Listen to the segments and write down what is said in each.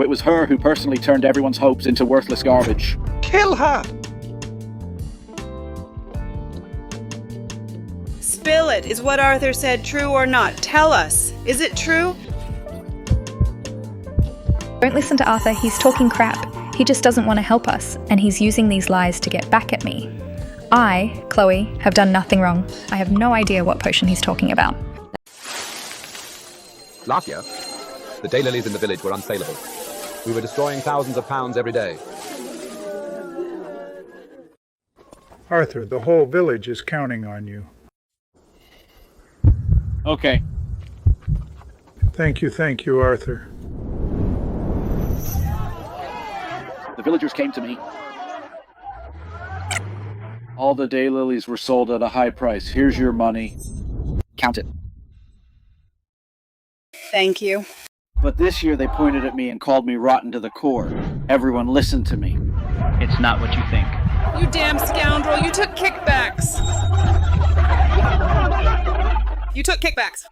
It was her who personally turned everyone's hopes into worthless garbage. Kill her! Spill it. Is what Arthur said true or not? Tell us. Is it true? Don't listen to Arthur, he's talking crap. He just doesn't want to help us, and he's using these lies to get back at me. I, Chloe, have done nothing wrong. I have no idea what potion he's talking about. Last year, the daylilies in the village were unsaleable. We were destroying thousands of pounds every day. Arthur, the whole village is counting on you. Okay. Thank you, Arthur. The villagers came to me. All the daylilies were sold at a high price. Here's your money. Count it. Thank you. But this year they pointed at me and called me rotten to the core. Everyone listened to me. It's not what you think. You damn scoundrel. You took kickbacks. You took kickbacks.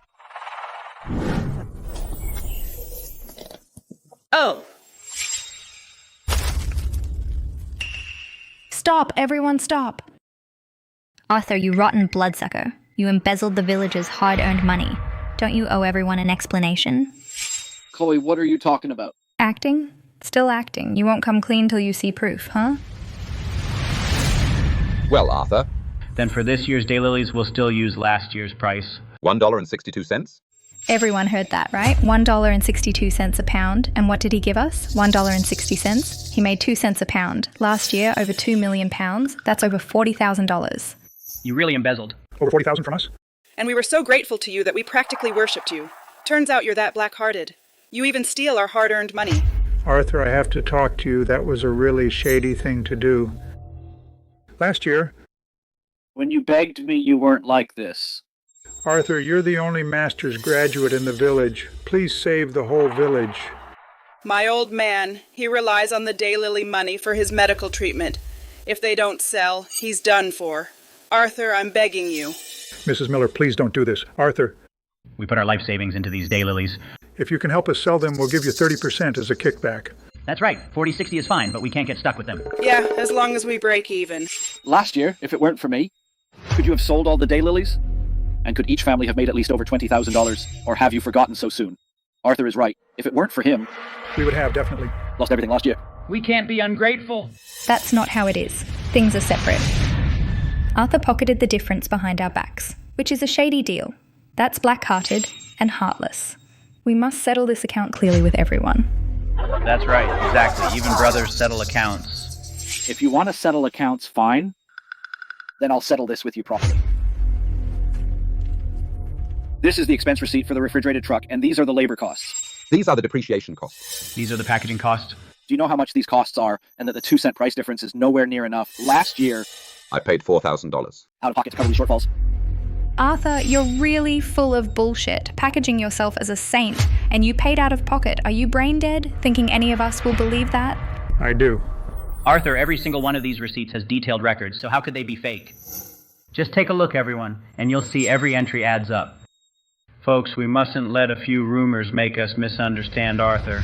Oh. Stop, everyone stop. Arthur, you rotten bloodsucker. You embezzled the villagers' hard-earned money. Don't you owe everyone an explanation? Chloe, what are you talking about? Acting? Still acting. You won't come clean till you see proof, huh? Well, Arthur, Then for this year's daylilies, we'll still use last year's price. $1.62? Everyone heard that, right? $1.62 a pound. And what did he give us? $1.60. He made 2 cents a pound. Last year, over £2 million. That's over $40,000. You really embezzled. Over 40,000 from us? And we were so grateful to you that we practically worshipped you. Turns out you're that black-hearted. You even steal our hard-earned money. Arthur, I have to talk to you. That was a really shady thing to do. Last year, When you begged me, you weren't like this. Arthur, you're the only master's graduate in the village. Please save the whole village. My old man, he relies on the daylily money for his medical treatment. If they don't sell, he's done for. Arthur, I'm begging you. Mrs. Miller, please don't do this. Arthur, We put our life savings into these daylilies. if you can help us sell them, we'll give you 30% as a kickback. That's right, 40-60 is fine, but we can't get stuck with them. Yeah, as long as we break even. Last year, if it weren't for me, could you have sold all the daylilies? And could each family have made at least over $20,000? Or have you forgotten so soon? Arthur is right. If it weren't for him, We would have, definitely. lost everything last year. We can't be ungrateful. That's not how it is. Things are separate. Arthur pocketed the difference behind our backs, which is a shady deal. That's black-hearted and heartless. We must settle this account clearly with everyone. That's right, exactly. Even brothers settle accounts. If you want to settle accounts, fine. Then I'll settle this with you properly. This is the expense receipt for the refrigerated truck, and these are the labor costs. These are the depreciation costs. These are the packaging costs. Do you know how much these costs are, and that the 2-cent price difference is nowhere near enough? Last year, I paid $4,000. out of pocket to cover these shortfalls. Arthur, you're really full of bullshit, packaging yourself as a saint, and you paid out of pocket. Are you brain dead, thinking any of us will believe that? I do. Arthur, every single one of these receipts has detailed records, so how could they be fake? Just take a look, everyone, and you'll see every entry adds up. Folks, we mustn't let a few rumors make us misunderstand Arthur.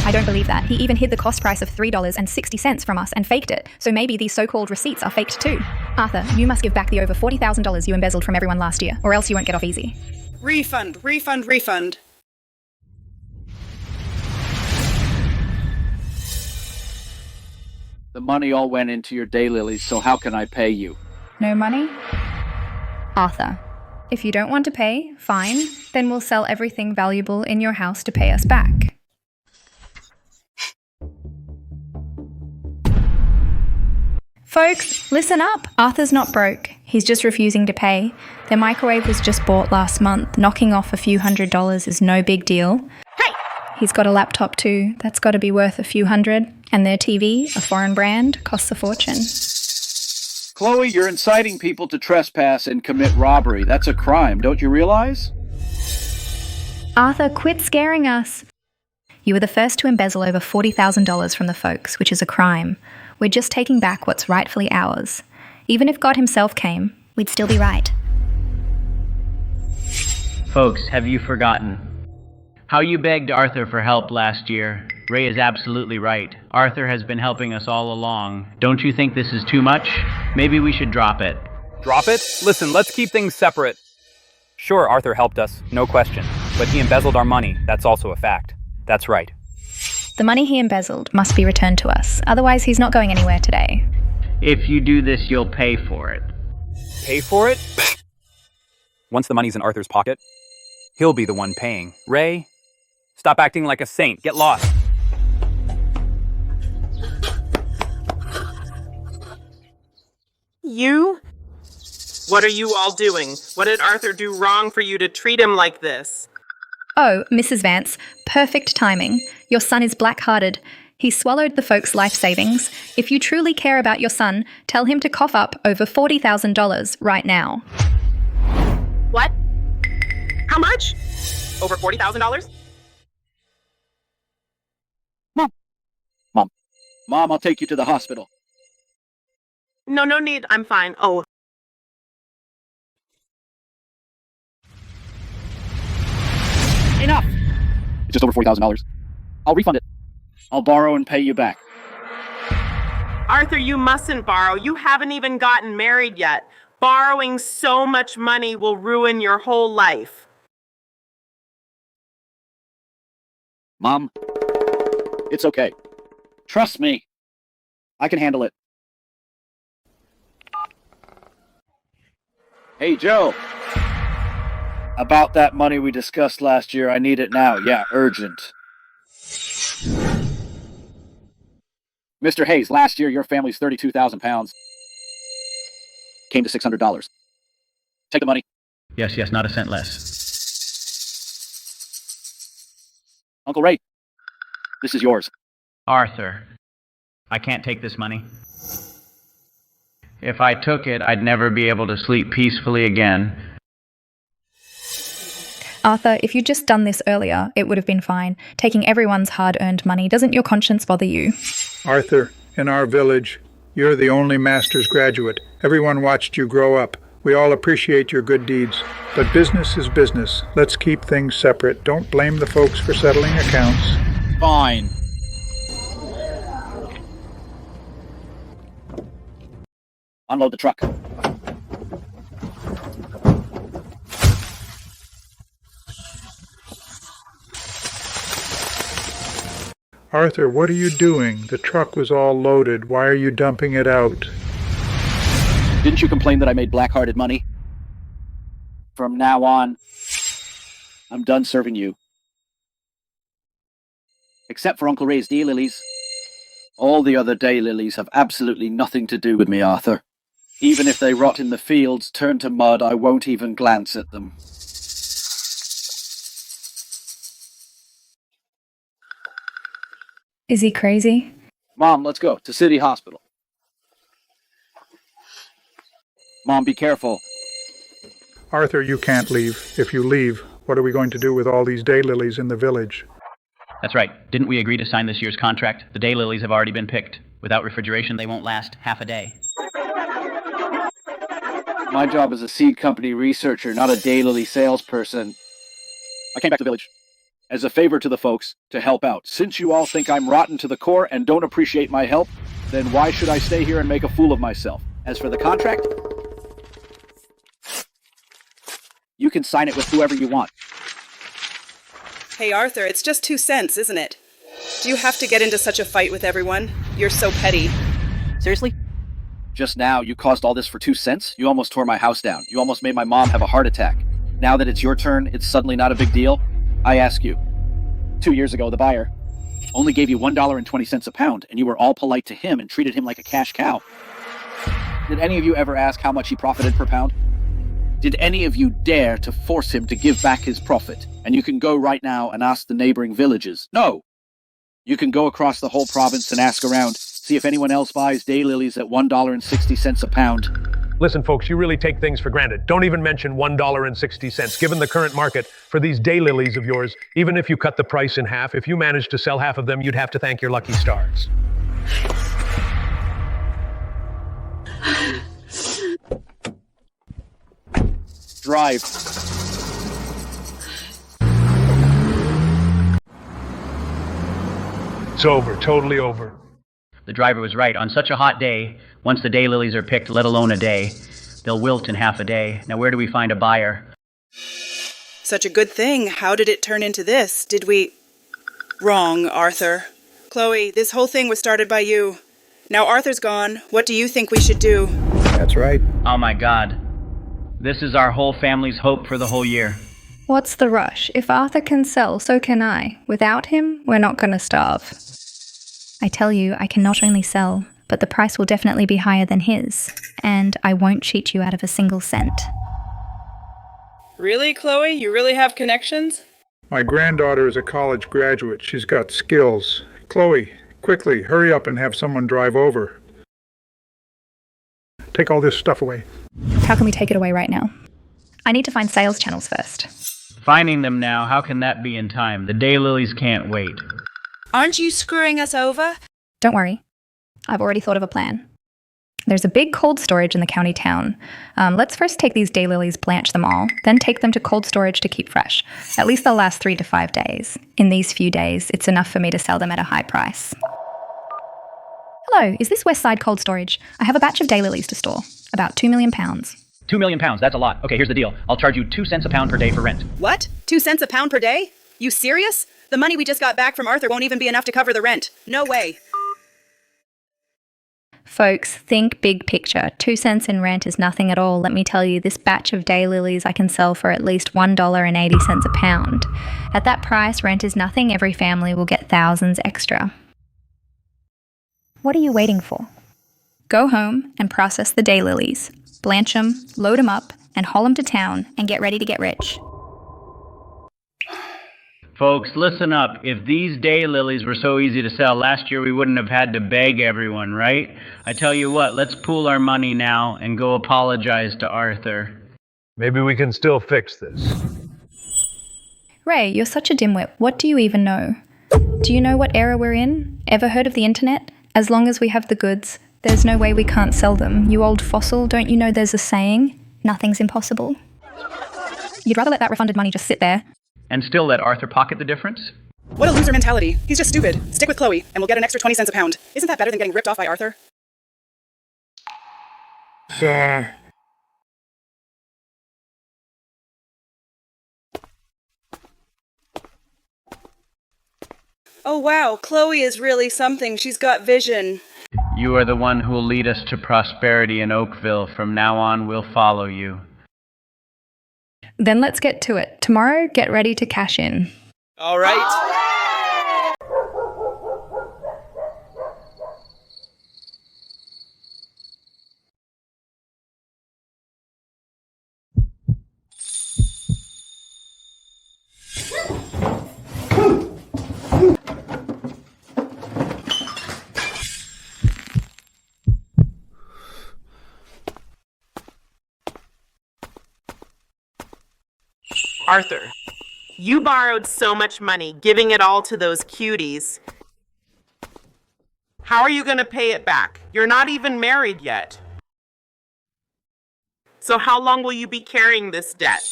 I don't believe that. He even hid the cost price of $3.60 from us and faked it. So maybe these so-called receipts are faked too. Arthur, you must give back the over $40,000 you embezzled from everyone last year, or else you won't get off easy. Refund, refund, refund. The money all went into your daylilies, so how can I pay you? No money? Arthur, If you don't want to pay, fine. Then we'll sell everything valuable in your house to pay us back. Folks, listen up. Arthur's not broke. He's just refusing to pay. Their microwave was just bought last month. Knocking off a few $100s is no big deal. Hey! He's got a laptop too. That's got to be worth a few hundred. And their TV, a foreign brand, costs a fortune. Chloe, you're inciting people to trespass and commit robbery. That's a crime, don't you realize? Arthur, quit scaring us. you were the first to embezzle over $40,000 from the folks, which is a crime. We're just taking back what's rightfully ours. Even if God himself came, we'd still be right. Folks, have you forgotten how you begged Arthur for help last year? Ray is absolutely right. Arthur has been helping us all along. Don't you think this is too much? Maybe we should drop it. Drop it? Listen, let's keep things separate. Sure, Arthur helped us, no question. But he embezzled our money, that's also a fact. That's right. The money he embezzled must be returned to us, otherwise he's not going anywhere today. If you do this, you'll pay for it. Pay for it? Once the money's in Arthur's pocket, he'll be the one paying. Ray, stop acting like a saint. Get lost. You? What are you all doing? What did Arthur do wrong for you to treat him like this? Oh, Mrs. Vance, perfect timing. Your son is black-hearted. He swallowed the folks' life savings. If you truly care about your son, tell him to cough up over $40,000 right now. What? How much? Over $40,000? Mom, I'll take you to the hospital. No need. I'm fine. Oh. Enough! It's just over $40,000. I'll refund it. I'll borrow and pay you back. Arthur, you mustn't borrow. You haven't even gotten married yet. Borrowing so much money will ruin your whole life. Mom, it's okay. Trust me. I can handle it. Hey, Joe. About that money we discussed last year, I need it now. Yeah, urgent. Mr. Hayes, last year your family's 32,000 pounds came to $600. Take the money. Yes, not a cent less. Uncle Ray, this is yours. Arthur, I can't take this money. If I took it, I'd never be able to sleep peacefully again. Arthur, if you'd just done this earlier, it would have been fine. Taking everyone's hard-earned money, doesn't your conscience bother you? Arthur, in our village, you're the only master's graduate. Everyone watched you grow up. We all appreciate your good deeds. But business is business. Let's keep things separate. Don't blame the folks for settling accounts. Fine. Unload the truck. Arthur, what are you doing? The truck was all loaded. Why are you dumping it out? Didn't you complain that I made black-hearted money? From now on, I'm done serving you. Except for Uncle Ray's daylilies. All the other daylilies have absolutely nothing to do with me, Arthur. Even if they rot in the fields, turn to mud, I won't even glance at them. Is he crazy? Mom, let's go to City Hospital. Mom, be careful. Arthur, you can't leave. If you leave, what are we going to do with all these daylilies in the village? That's right. Didn't we agree to sign this year's contract? The daylilies have already been picked. Without refrigeration, they won't last half a day. My job is a seed company researcher, not a daylily salesperson. I came back to the village as a favor to the folks to help out. Since you all think I'm rotten to the core and don't appreciate my help, then why should I stay here and make a fool of myself? As for the contract, you can sign it with whoever you want. Hey, Arthur, it's just 2 cents, isn't it? Do you have to get into such a fight with everyone? You're so petty. Seriously? Just now, you caused all this for 2 cents? You almost tore my house down. You almost made my mom have a heart attack. Now that it's your turn, it's suddenly not a big deal? I ask you. 2 years ago, the buyer only gave you $1.20 a pound, and you were all polite to him and treated him like a cash cow. Did any of you ever ask how much he profited per pound? Did any of you dare to force him to give back his profit? And you can go right now and ask the neighboring villages. No! You can go across the whole province and ask around, see if anyone else buys daylilies at $1.60 a pound. Listen, folks, you really take things for granted. Don't even mention $1.60. Given the current market for these daylilies of yours, even if you cut the price in half, if you managed to sell half of them, you'd have to thank your lucky stars. Drive. It's over, totally over. The driver was right. On such a hot day, once the daylilies are picked, let alone a day, they'll wilt in half a day. Now where do we find a buyer? Such a good thing. How did it turn into this? Did we... Wrong, Arthur. Chloe, this whole thing was started by you. Now Arthur's gone. What do you think we should do? That's right. Oh my God. This is our whole family's hope for the whole year. What's the rush? If Arthur can sell, so can I. Without him, we're not going to starve. I tell you, I can not only sell, but the price will definitely be higher than his. And I won't cheat you out of a single cent. Really, Chloe? You really have connections? My granddaughter is a college graduate. She's got skills. Chloe, quickly, hurry up and have someone drive over. Take all this stuff away. How can we take it away right now? I need to find sales channels first. Finding them now, how can that be in time? The daylilies can't wait. Aren't you screwing us over? Don't worry. I've already thought of a plan. There's a big cold storage in the county town. Let's first take these daylilies, blanch them all, then take them to cold storage to keep fresh. At least they'll last 3 to 5 days. In these few days, it's enough for me to sell them at a high price. Hello, is this Westside Cold Storage? I have a batch of daylilies to store. About £2 million. £2 million, that's a lot. Okay, here's the deal. I'll charge you 2 cents a pound per day for rent. What? 2 cents a pound per day? You serious? The money we just got back from Arthur won't even be enough to cover the rent. No way. Folks, think big picture. 2 cents in rent is nothing at all. Let me tell you, this batch of daylilies I can sell for at least $1.80 a pound. At that price, rent is nothing. Every family will get thousands extra. What are you waiting for? Go home and process the daylilies. Blanch them, load them up, and haul them to town and get ready to get rich. Folks, listen up. If these daylilies were so easy to sell, last year we wouldn't have had to beg everyone, right? I tell you what, let's pool our money now and go apologize to Arthur. Maybe we can still fix this. Ray, you're such a dimwit. What do you even know? Do you know what era we're in? Ever heard of the internet? As long as we have the goods, there's no way we can't sell them. You old fossil, don't you know there's a saying? Nothing's impossible. You'd rather let that refunded money just sit there. And still let Arthur pocket the difference? What a loser mentality. He's just stupid. Stick with Chloe, and we'll get an extra 20 cents a pound. Isn't that better than getting ripped off by Arthur? Oh wow, Chloe is really something. She's got vision. You are the one who will lead us to prosperity in Oakville. From now on, we'll follow you. Then let's get to it. Tomorrow, get ready to cash in. All right. Arthur, you borrowed so much money, giving it all to those cuties. How are you going to pay it back? You're not even married yet. So how long will you be carrying this debt?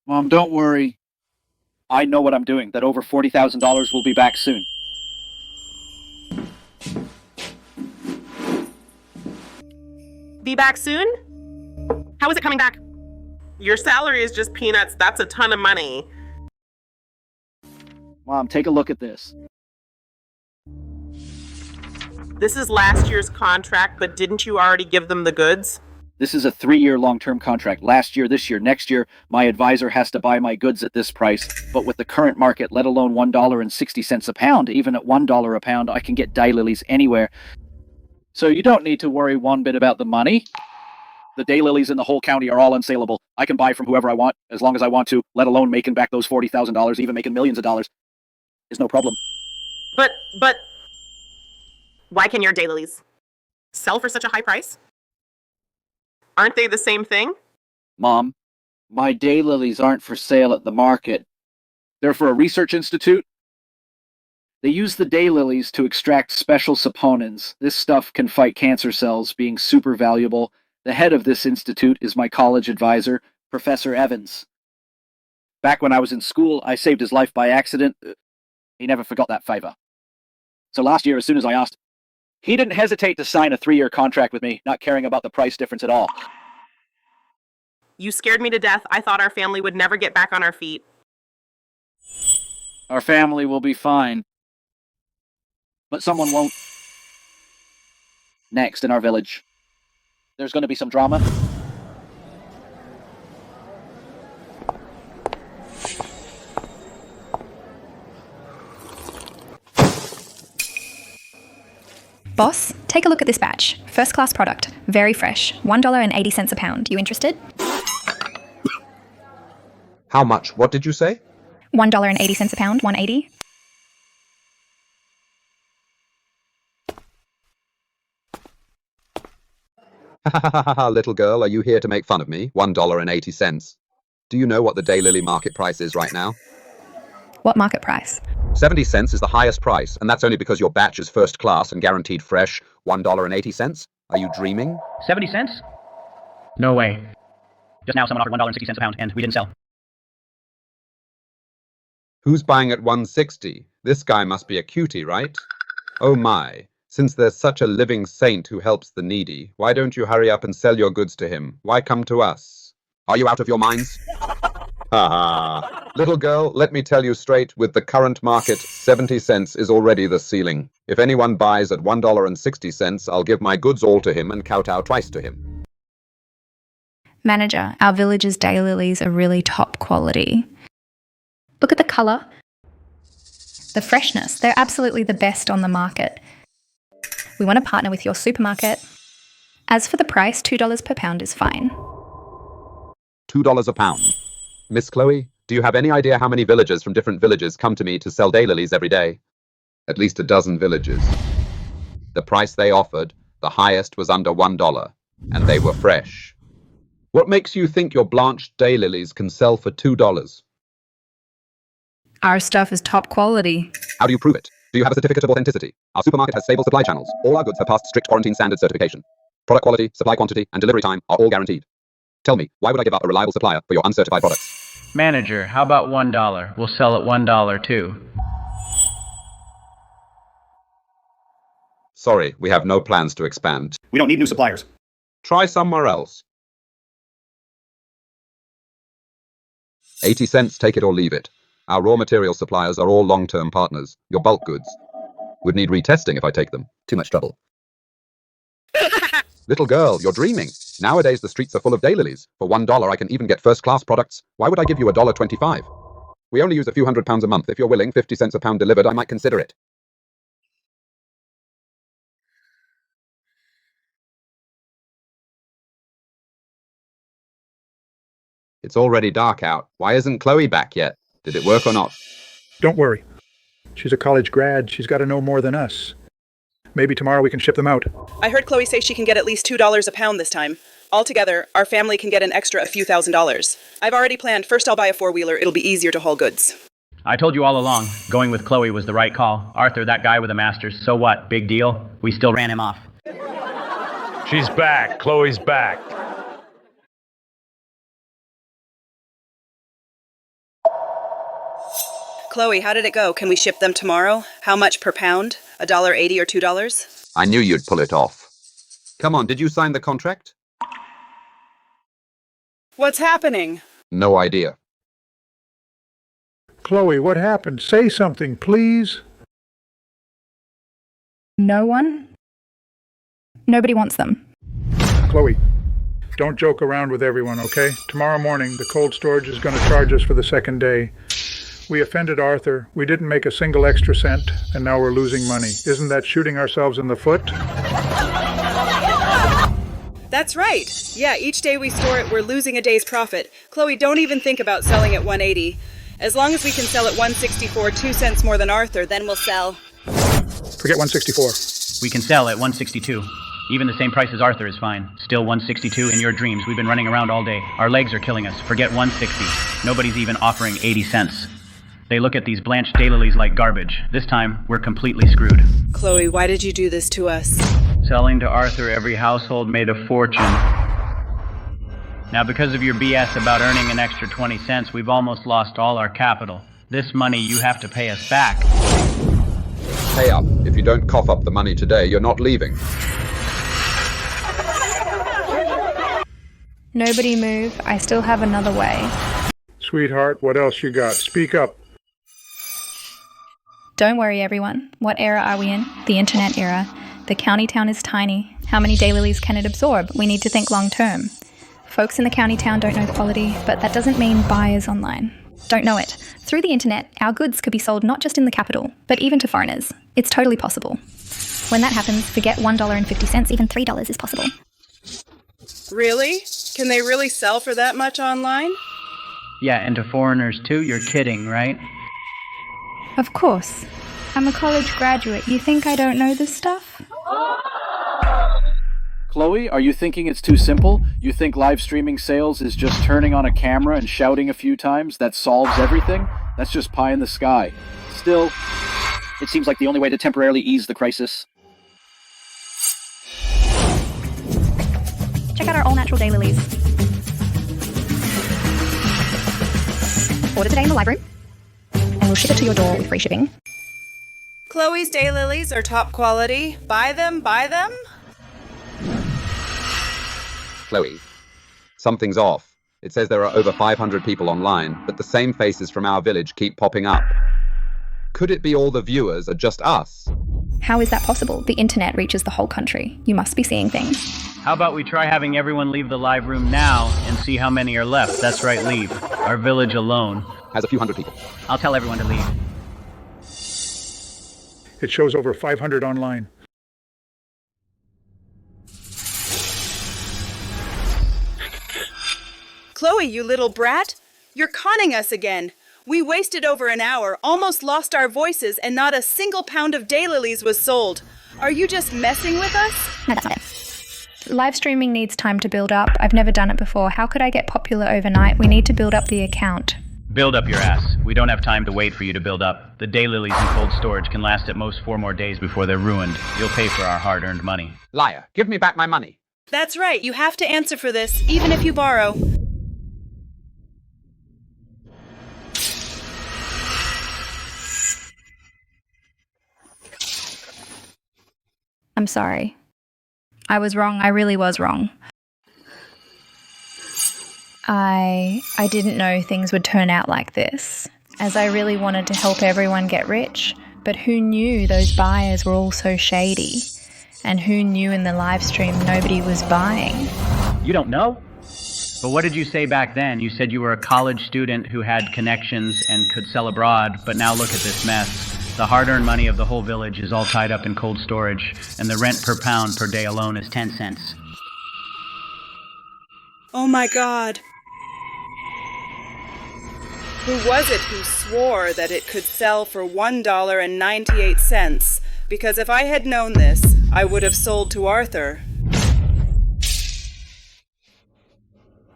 Mom, don't worry. I know what I'm doing. That over $40,000 will be back soon. Be back soon? How is it coming back? Your salary is just peanuts. That's a ton of money. Mom, take a look at this. This is last year's contract, but didn't you already give them the goods? This is a 3-year long-term contract. Last year, this year, next year, my advisor has to buy my goods at this price. But with the current market, let alone $1.60 a pound, even at $1 a pound, I can get daylilies anywhere. So you don't need to worry one bit about the money. The daylilies in the whole county are all unsaleable. I can buy from whoever I want, as long as I want to, let alone making back those $40,000, even making millions of dollars. Is no problem. But, why can your daylilies sell for such a high price? Aren't they the same thing? Mom, my daylilies aren't for sale at the market. They're for a research institute. They use the daylilies to extract special saponins. This stuff can fight cancer cells, being super valuable. The head of this institute is my college advisor, Professor Evans. Back when I was in school, I saved his life by accident. He never forgot that favor. So last year, as soon as I asked, he didn't hesitate to sign a 3-year contract with me, not caring about the price difference at all. You scared me to death. I thought our family would never get back on our feet. Our family will be fine. But someone won't. Next in our village, there's going to be some drama. Boss, take a look at this batch. First class product. Very fresh. $1.80 a pound. You interested? How much? What did you say? $1.80 a pound. $1.80. Little girl, are you here to make fun of me? $1.80. Do you know what the daylily market price is right now? What market price? 70 cents is the highest price, and that's only because your batch is first class and guaranteed fresh. $1.80? Are you dreaming? 70 cents? No way. Just now someone offered $1.60 a pound, and we didn't sell. Who's buying at 160? This guy must be a cutie, right? Oh my. Since there's such a living saint who helps the needy, why don't you hurry up and sell your goods to him? Why come to us? Are you out of your minds? Ha! Little girl, let me tell you straight, with the current market, 70 cents is already the ceiling. If anyone buys at $1.60, I'll give my goods all to him and kowtow twice to him. Manager, our village's daylilies are really top quality. Look at the colour. The freshness. They're absolutely the best on the market. We want to partner with your supermarket. As for the price, $2 per pound is fine. $2 a pound. Miss Chloe, do you have any idea how many villagers from different villages come to me to sell daylilies every day? At least a dozen villages. The price they offered, the highest was under $1, and they were fresh. What makes you think your blanched daylilies can sell for $2? Our stuff is top quality. How do you prove it? Do you have a certificate of authenticity? Our supermarket has stable supply channels. All our goods have passed strict quarantine standard certification. Product quality, supply quantity, and delivery time are all guaranteed. Tell me, why would I give up a reliable supplier for your uncertified products? Manager, how about $1? We'll sell at $1 too. Sorry, we have no plans to expand. We don't need new suppliers. Try somewhere else. 80 cents, take it or leave it. Our raw material suppliers are all long-term partners. Your bulk goods would need retesting if I take them. Too much trouble. Little girl, you're dreaming. Nowadays the streets are full of daylilies. For $1 I can even get first-class products. Why would I give you $1.25? We only use a few £100 a month. If you're willing, 50 cents a pound delivered, I might consider it. It's already dark out. Why isn't Chloe back yet? Did it work or not? Don't worry. She's a college grad. She's got to know more than us. Maybe tomorrow we can ship them out. I heard Chloe say she can get at least $2 a pound this time. Altogether, our family can get an extra a few $1,000s. I've already planned. First I'll buy a four-wheeler. It'll be easier to haul goods. I told you all along, going with Chloe was the right call. Arthur, that guy with a master's, so what? Big deal? We still ran him off. She's back. Chloe's back. Chloe, how did it go? Can we ship them tomorrow? How much per pound? $1.80 or $2? I knew you'd pull it off. Come on, did you sign the contract? What's happening? No idea. Chloe, what happened? Say something, please. No one? Nobody wants them. Chloe, don't joke around with everyone, okay? Tomorrow morning, the cold storage is going to charge us for the second day. We offended Arthur, we didn't make a single extra cent, and now we're losing money. Isn't that shooting ourselves in the foot? That's right. Yeah, each day we store it, we're losing a day's profit. Chloe, don't even think about selling at $1.80. As long as we can sell at $1.64, 2 cents more than Arthur, then we'll sell. Forget $1.64. We can sell at $1.62. Even the same price as Arthur is fine. Still $1.62 in your dreams. We've been running around all day. Our legs are killing us. Forget $1.60. Nobody's even offering 80 cents. They look at these blanched daylilies like garbage. This time, we're completely screwed. Chloe, why did you do this to us? Selling to Arthur, every household made a fortune. Now, because of your BS about earning an extra 20 cents, we've almost lost all our capital. This money you have to pay us back. Pay up. If you don't cough up the money today, you're not leaving. Nobody move. I still have another way. Sweetheart, what else you got? Speak up. Don't worry, everyone. What era are we in? The internet era. The county town is tiny. How many daylilies can it absorb? We need to think long term. Folks in the county town don't know quality, but that doesn't mean buyers online don't know it. Through the internet, our goods could be sold not just in the capital, but even to foreigners. It's totally possible. When that happens, forget $1.50, even $3 is possible. Really? Can they really sell for that much online? Yeah, and to foreigners too? You're kidding, right? Of course. I'm a college graduate. You think I don't know this stuff? Chloe, are you thinking it's too simple? You think live streaming sales is just turning on a camera and shouting a few times that solves everything? That's just pie in the sky. Still, it seems like the only way to temporarily ease the crisis. Check out our all-natural daylilies. Order today in the live room, and we'll ship it to your door with free shipping. Chloe's daylilies are top quality. Buy them, buy them? Chloe, something's off. It says there are over 500 people online, but the same faces from our village keep popping up. Could it be all the viewers are just us? How is that possible? The internet reaches the whole country. You must be seeing things. How about we try having everyone leave the live room now and see how many are left? That's right, leave. Our village alone has a few hundred people. I'll tell everyone to leave. It shows over 500 online. Chloe, you little brat! You're conning us again. We wasted over an hour, almost lost our voices, and not a single pound of daylilies was sold. Are you just messing with us? No, that's not it. Live streaming needs time to build up. I've never done it before. How could I get popular overnight? We need to build up the account. Build up your ass. We don't have time to wait for you to build up. The daylilies in cold storage can last at most 4 more days before they're ruined. You'll pay for our hard-earned money. Liar, give me back my money. That's right, you have to answer for this, even if you borrow. I'm sorry. I was wrong. I really was wrong. I didn't know things would turn out like this, as I really wanted to help everyone get rich, but who knew those buyers were all so shady? And who knew in the live stream nobody was buying? You don't know? But what did you say back then? You said you were a college student who had connections and could sell abroad, but now look at this mess. The hard-earned money of the whole village is all tied up in cold storage, and the rent per pound per day alone is 10 cents. Oh my God. Who was it who swore that it could sell for $1.98? Because if I had known this, I would have sold to Arthur.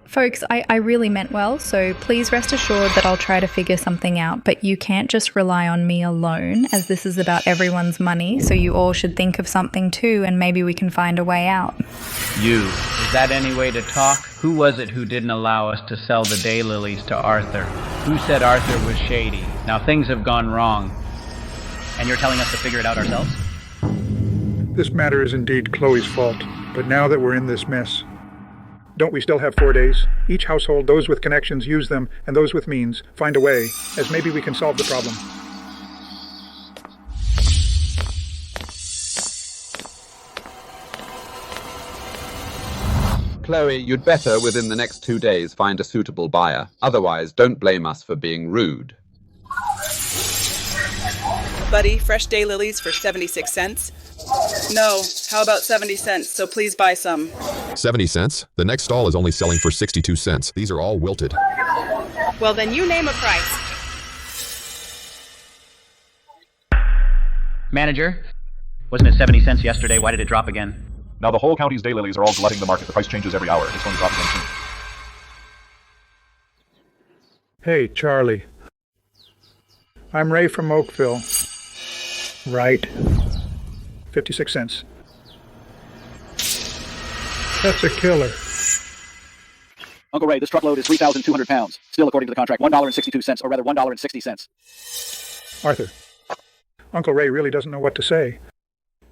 Folks, I really meant well, so please rest assured that I'll try to figure something out, but you can't just rely on me alone, as this is about everyone's money, so you all should think of something too, and maybe we can find a way out. You. Is that any way to talk? Who was it who didn't allow us to sell the daylilies to Arthur? Who said Arthur was shady? Now things have gone wrong. And you're telling us to figure it out ourselves? This matter is indeed Chloe's fault, but now that we're in this mess, don't we still have 4 days? Each household, those with connections, use them, and those with means, find a way, as maybe we can solve the problem. Chloe, you'd better, within the next 2 days, find a suitable buyer. Otherwise, don't blame us for being rude. Buddy, fresh daylilies for 76 cents? No, how about 70 cents, so please buy some. 70 cents? The next stall is only selling for 62 cents. These are all wilted. Well, then you name a price. Manager, wasn't it 70 cents yesterday? Why did it drop again? Now the whole county's daylilies are all glutting the market. The price changes every hour. It's going to drop again soon. Hey, Charlie. I'm Ray from Oakville. Right. 56 cents. That's a killer. Uncle Ray, this truckload is 3,200 pounds. Still, according to the contract, $1.62, or rather $1.60. Arthur, Uncle Ray really doesn't know what to say.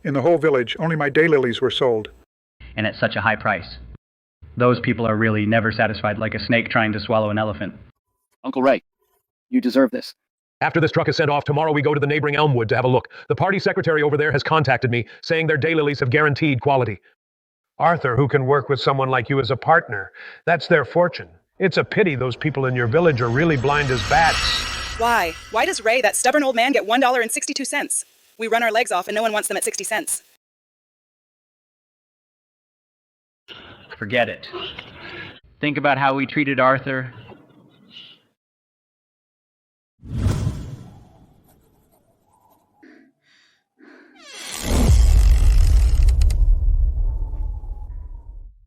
In the whole village, only my daylilies were sold. And at such a high price. Those people are really never satisfied, like a snake trying to swallow an elephant. Uncle Ray, you deserve this. After this truck is sent off, tomorrow we go to the neighboring Elmwood to have a look. The party secretary over there has contacted me, saying their daylilies have guaranteed quality. Arthur, who can work with someone like you as a partner? That's their fortune. It's a pity those people in your village are really blind as bats. Why? Why does Ray, that stubborn old man, get $1.62? We run our legs off and no one wants them at 60 cents. Forget it. Think about how we treated Arthur.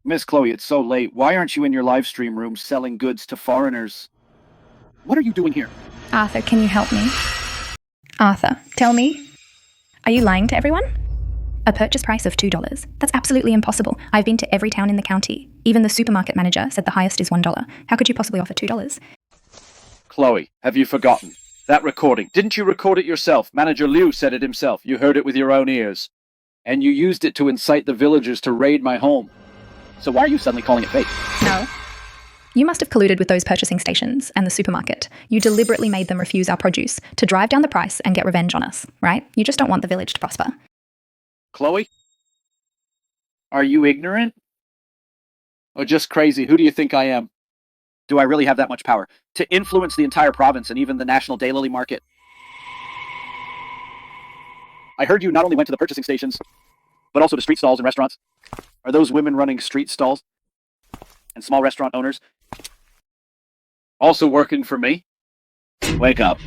Miss Chloe, it's so late. Why aren't you in your live stream room selling goods to foreigners? What are you doing here? Arthur, can you help me? Arthur, tell me. Are you lying to everyone? A purchase price of $2. That's absolutely impossible. I've been to every town in the county. Even the supermarket manager said the highest is $1. How could you possibly offer $2? Chloe, have you forgotten? That recording. Didn't you record it yourself? Manager Liu said it himself. You heard it with your own ears. And you used it to incite the villagers to raid my home. So why are you suddenly calling it fake? No. You must have colluded with those purchasing stations and the supermarket. You deliberately made them refuse our produce to drive down the price and get revenge on us, right? You just don't want the village to prosper. Chloe? Are you ignorant? Or just crazy? Who do you think I am? Do I really have that much power to influence the entire province and even the national daylily market? I heard you not only went to the purchasing stations, but also to street stalls and restaurants. Are those women running street stalls and small restaurant owners also working for me? Wake up.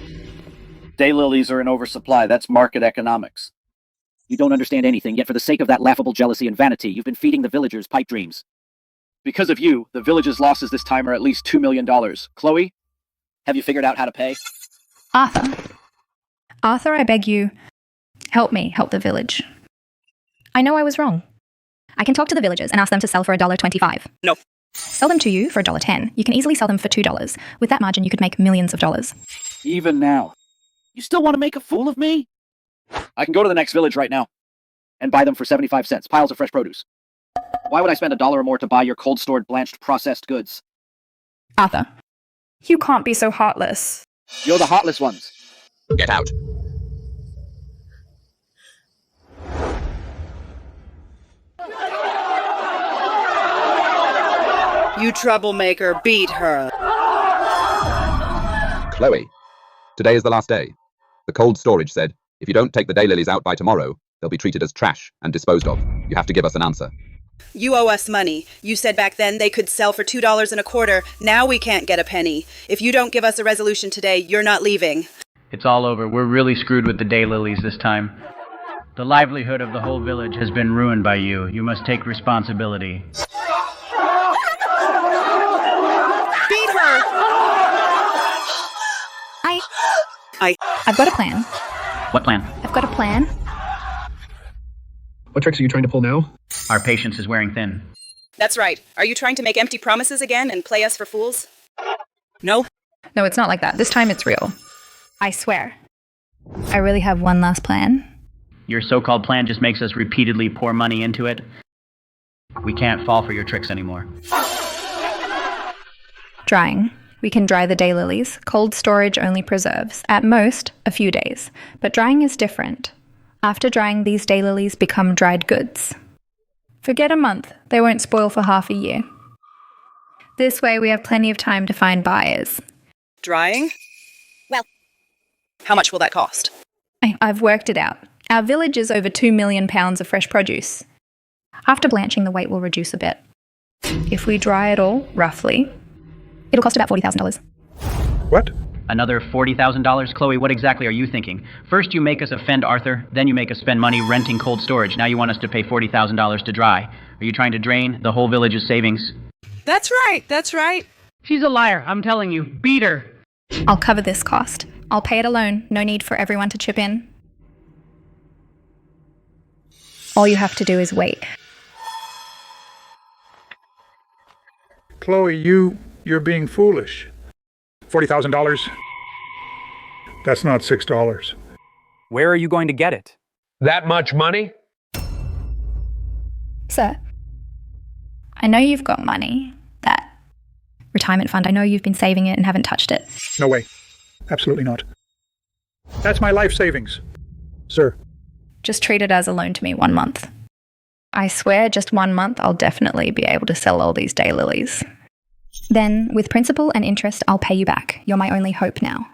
Daylilies are in oversupply. That's market economics. You don't understand anything, yet for the sake of that laughable jealousy and vanity, you've been feeding the villagers pipe dreams. Because of you, the village's losses this time are at least $2 million. Chloe, have you figured out how to pay? Arthur. Arthur, I beg you, help me help the village. I know I was wrong. I can talk to the villagers and ask them to sell for $1.25. No. Sell them to you for $1.10. You can easily sell them for $2. With that margin, you could make millions of dollars. Even now, you still want to make a fool of me? I can go to the next village right now and buy them for 75 cents, piles of fresh produce. Why would I spend $1 or more to buy your cold-stored, blanched, processed goods? Arthur. You can't be so heartless. You're the heartless ones. Get out. You troublemaker, beat her. Chloe, today is the last day. The cold storage said, if you don't take the daylilies out by tomorrow, they'll be treated as trash and disposed of. You have to give us an answer. You owe us money. You said back then they could sell for $2.25. Now we can't get a penny. If you don't give us a resolution today, you're not leaving. It's all over. We're really screwed with the daylilies this time. The livelihood of the whole village has been ruined by you. You must take responsibility. Beat her! I've got a plan. What plan? I've got a plan. What tricks are you trying to pull now? Our patience is wearing thin. That's right. Are you trying to make empty promises again and play us for fools? No? No, it's not like that. This time it's real. I swear. I really have one last plan. Your so-called plan just makes us repeatedly pour money into it. We can't fall for your tricks anymore. Drying. We can dry the daylilies. Cold storage only preserves, at most, a few days. But drying is different. After drying, these daylilies become dried goods. Forget a month. They won't spoil for half a year. This way, we have plenty of time to find buyers. Drying? Well, how much will that cost? I've worked it out. Our village is over 2 million pounds of fresh produce. After blanching, the weight will reduce a bit. If we dry it all, roughly, it'll cost about $40,000. What? Another $40,000? Chloe, what exactly are you thinking? First you make us offend Arthur, then you make us spend money renting cold storage. Now you want us to pay $40,000 to dry. Are you trying to drain the whole village's savings? That's right. She's a liar, I'm telling you. Beat her. I'll cover this cost. I'll pay it alone. No need for everyone to chip in. All you have to do is wait. Chloe, you're being foolish. $40,000? That's not $6. Where are you going to get it? That much money? Sir, I know you've got money. That retirement fund, I know you've been saving it and haven't touched it. No way. Absolutely not. That's my life savings. Sir. Just treat it as a loan to me 1 month. I swear just 1 month I'll definitely be able to sell all these daylilies. Then, with principal and interest, I'll pay you back. You're my only hope now.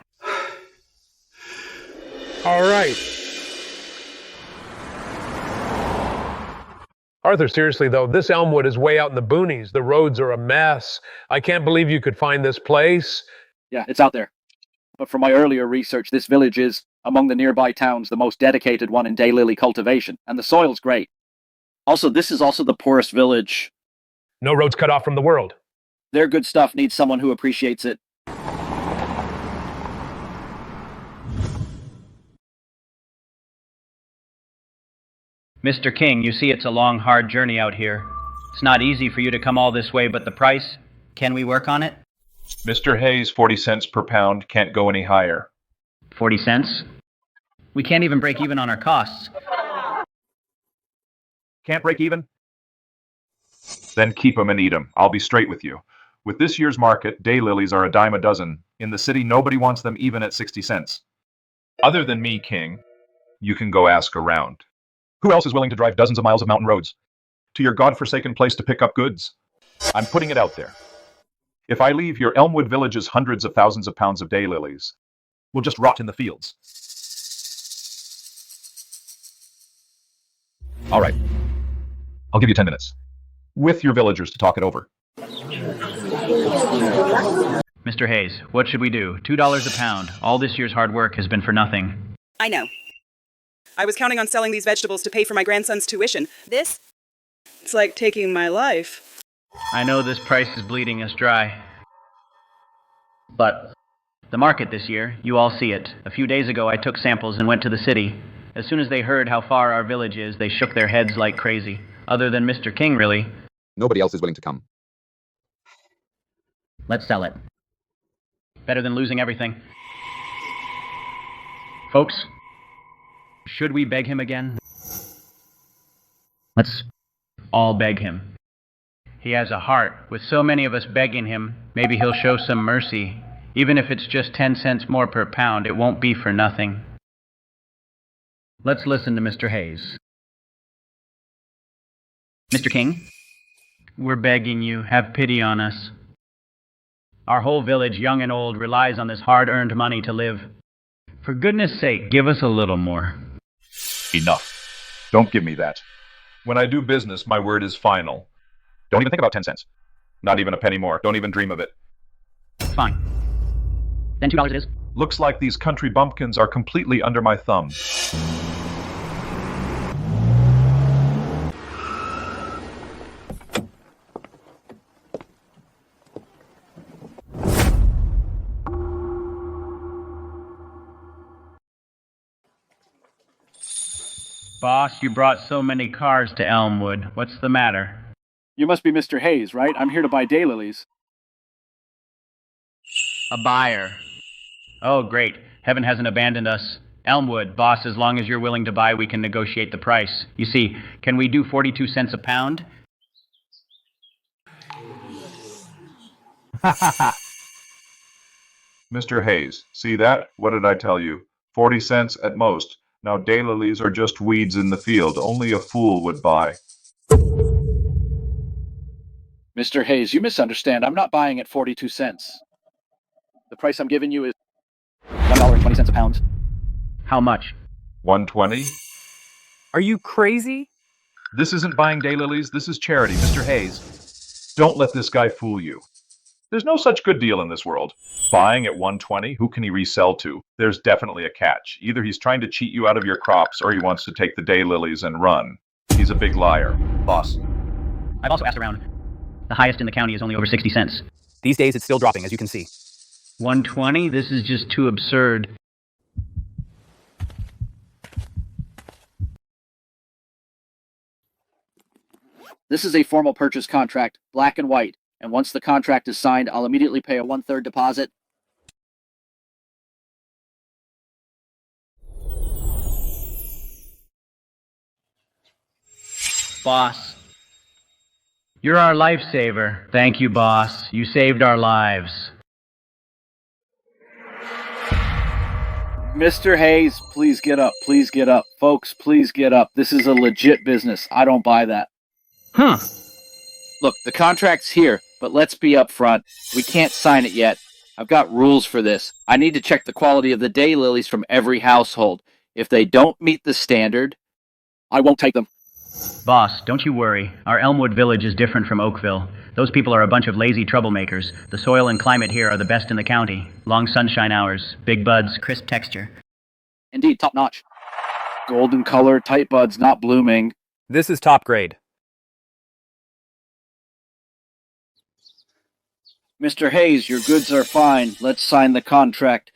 All right. Arthur, seriously though, this Elmwood is way out in the boonies. The roads are a mess. I can't believe you could find this place. Yeah, it's out there. But from my earlier research, this village is, among the nearby towns, the most dedicated one in daylily cultivation, and the soil's great. Also, this is also the poorest village. No roads cut off from the world. Their good stuff needs someone who appreciates it. Mr. King, you see it's a long, hard journey out here. It's not easy for you to come all this way, but the price, can we work on it? Mr. Hayes, 40 cents per pound, can't go any higher. 40 cents? We can't even break even on our costs. Can't break even? Then keep 'em and eat 'em. I'll be straight with you. With this year's market, daylilies are a dime a dozen. In the city, nobody wants them even at 60 cents. Other than me, King, you can go ask around. Who else is willing to drive dozens of miles of mountain roads to your godforsaken place to pick up goods? I'm putting it out there. If I leave your Elmwood village's hundreds of thousands of pounds of daylilies, will just rot in the fields. All right. I'll give you 10 minutes with your villagers to talk it over. Mr. Hayes, what should we do? $2 a pound. All this year's hard work has been for nothing. I know. I was counting on selling these vegetables to pay for my grandson's tuition. It's like taking my life. I know this price is bleeding us dry. But the market this year, you all see it. A few days ago, I took samples and went to the city. As soon as they heard how far our village is, they shook their heads like crazy. Other than Mr. King, really. Nobody else is willing to come. Let's sell it. Better than losing everything. Folks, should we beg him again? Let's all beg him. He has a heart. With so many of us begging him, maybe he'll show some mercy. Even if it's just 10 cents more per pound, it won't be for nothing. Let's listen to Mr. Hayes. Mr. King, we're begging you, have pity on us. Our whole village, young and old, relies on this hard-earned money to live. For goodness sake, give us a little more. Enough. Don't give me that. When I do business, my word is final. Don't even think about 10 cents. Not even a penny more. Don't even dream of it. Fine. Then $2 it is. Looks like these country bumpkins are completely under my thumb. Boss, you brought so many cars to Elmwood. What's the matter? You must be Mr. Hayes, right? I'm here to buy daylilies. A buyer. Oh, great. Heaven hasn't abandoned us. Elmwood, boss, as long as you're willing to buy, we can negotiate the price. You see, can we do 42 cents a pound? Mr. Hayes, see that? What did I tell you? 40 cents at most. Now daylilies are just weeds in the field. Only a fool would buy. Mr. Hayes, you misunderstand. I'm not buying at 42 cents. The price I'm giving you is $1.20 a pound. How much? 120? Are you crazy? This isn't buying daylilies. This is charity, Mr. Hayes. Don't let this guy fool you. There's no such good deal in this world. Buying at 120, who can he resell to? There's definitely a catch. Either he's trying to cheat you out of your crops, or he wants to take the daylilies and run. He's a big liar. Boss. I've also asked around. The highest in the county is only over 60 cents. These days it's still dropping, as you can see. 120? This is just too absurd. This is a formal purchase contract, black and white. And once the contract is signed, I'll immediately pay a 1/3 deposit. Boss. You're our lifesaver. Thank you, boss. You saved our lives. Mr. Hayes, please get up. Please get up. Folks, please get up. This is a legit business. I don't buy that. Huh. Look, the contract's here, but let's be upfront. We can't sign it yet. I've got rules for this. I need to check the quality of the daylilies from every household. If they don't meet the standard, I won't take them. Boss, don't you worry. Our Elmwood village is different from Oakville. Those people are a bunch of lazy troublemakers. The soil and climate here are the best in the county. Long sunshine hours, big buds, crisp texture. Indeed, top notch. Golden color, tight buds, not blooming. This is top grade. Mr. Hayes, your goods are fine. Let's sign the contract.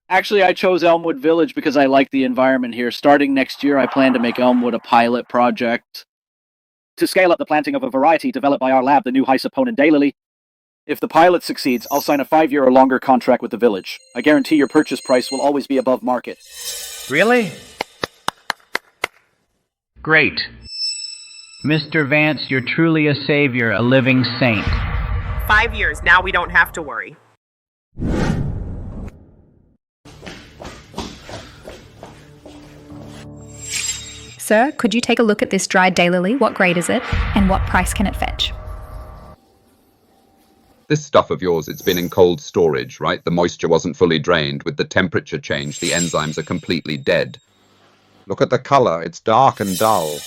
Actually, I chose Elmwood Village because I like the environment here. Starting next year, I plan to make Elmwood a pilot project to scale up the planting of a variety developed by our lab, the new high-saponin daylily. If the pilot succeeds, I'll sign a 5-year or longer contract with the village. I guarantee your purchase price will always be above market. Really? Great. Mr. Vance, you're truly a savior, a living saint. 5 years, now we don't have to worry. Sir, could you take a look at this dried daylily? What grade is it? And what price can it fetch? This stuff of yours, it's been in cold storage, right? The moisture wasn't fully drained. With the temperature change, the enzymes are completely dead. Look at the color. It's dark and dull.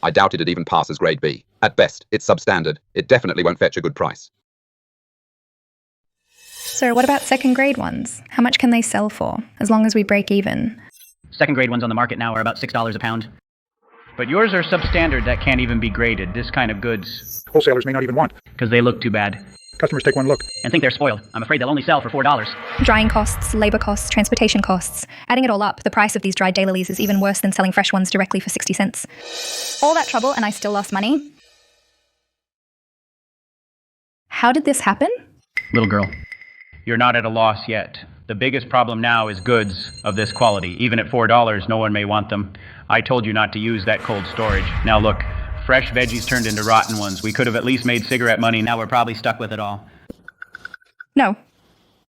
I doubt it'd even pass as grade B. At best, it's substandard. It definitely won't fetch a good price. Sir, what about second grade ones? How much can they sell for? As long as we break even. Second grade ones on the market now are about $6 a pound. But yours are substandard that can't even be graded, this kind of goods. Wholesalers may not even want. Because they look too bad. Customers take one look. And think they're spoiled. I'm afraid they'll only sell for $4. Drying costs, labor costs, transportation costs. Adding it all up, the price of these dried daylilies is even worse than selling fresh ones directly for 60 cents. All that trouble and I still lost money? How did this happen? Little girl, you're not at a loss yet. The biggest problem now is goods of this quality. Even at $4, no one may want them. I told you not to use that cold storage. Now look, fresh veggies turned into rotten ones. We could have at least made cigarette money. Now we're probably stuck with it all. No.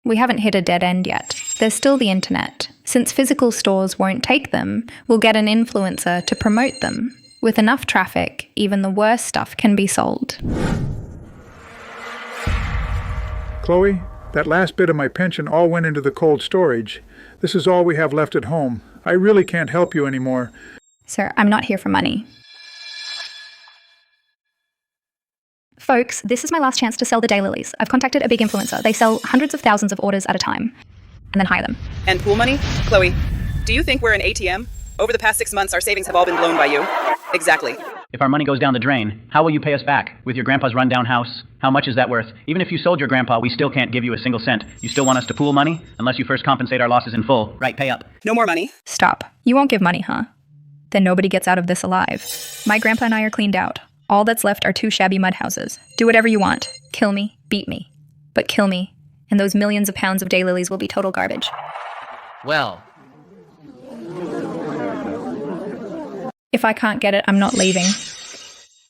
We haven't hit a dead end yet. There's still the internet. Since physical stores won't take them, we'll get an influencer to promote them. With enough traffic, even the worst stuff can be sold. Chloe, that last bit of my pension all went into the cold storage. This is all we have left at home. I really can't help you anymore. Sir, I'm not here for money. Folks, this is my last chance to sell the daylilies. I've contacted a big influencer. They sell hundreds of thousands of orders at a time, and then hire them. And pool money? Chloe, do you think we're an ATM? Over the past 6 months, our savings have all been blown by you. Exactly. If our money goes down the drain, how will you pay us back? With your grandpa's rundown house? How much is that worth? Even if you sold your grandpa, we still can't give you a single cent. You still want us to pool money? Unless you first compensate our losses in full. Right, pay up. No more money. Stop. You won't give money, huh? Then nobody gets out of this alive. My grandpa and I are cleaned out. All that's left are 2 shabby mud houses. Do whatever you want. Kill me, beat me. But kill me, and those millions of pounds of daylilies will be total garbage. Well, If I can't get it, I'm not leaving.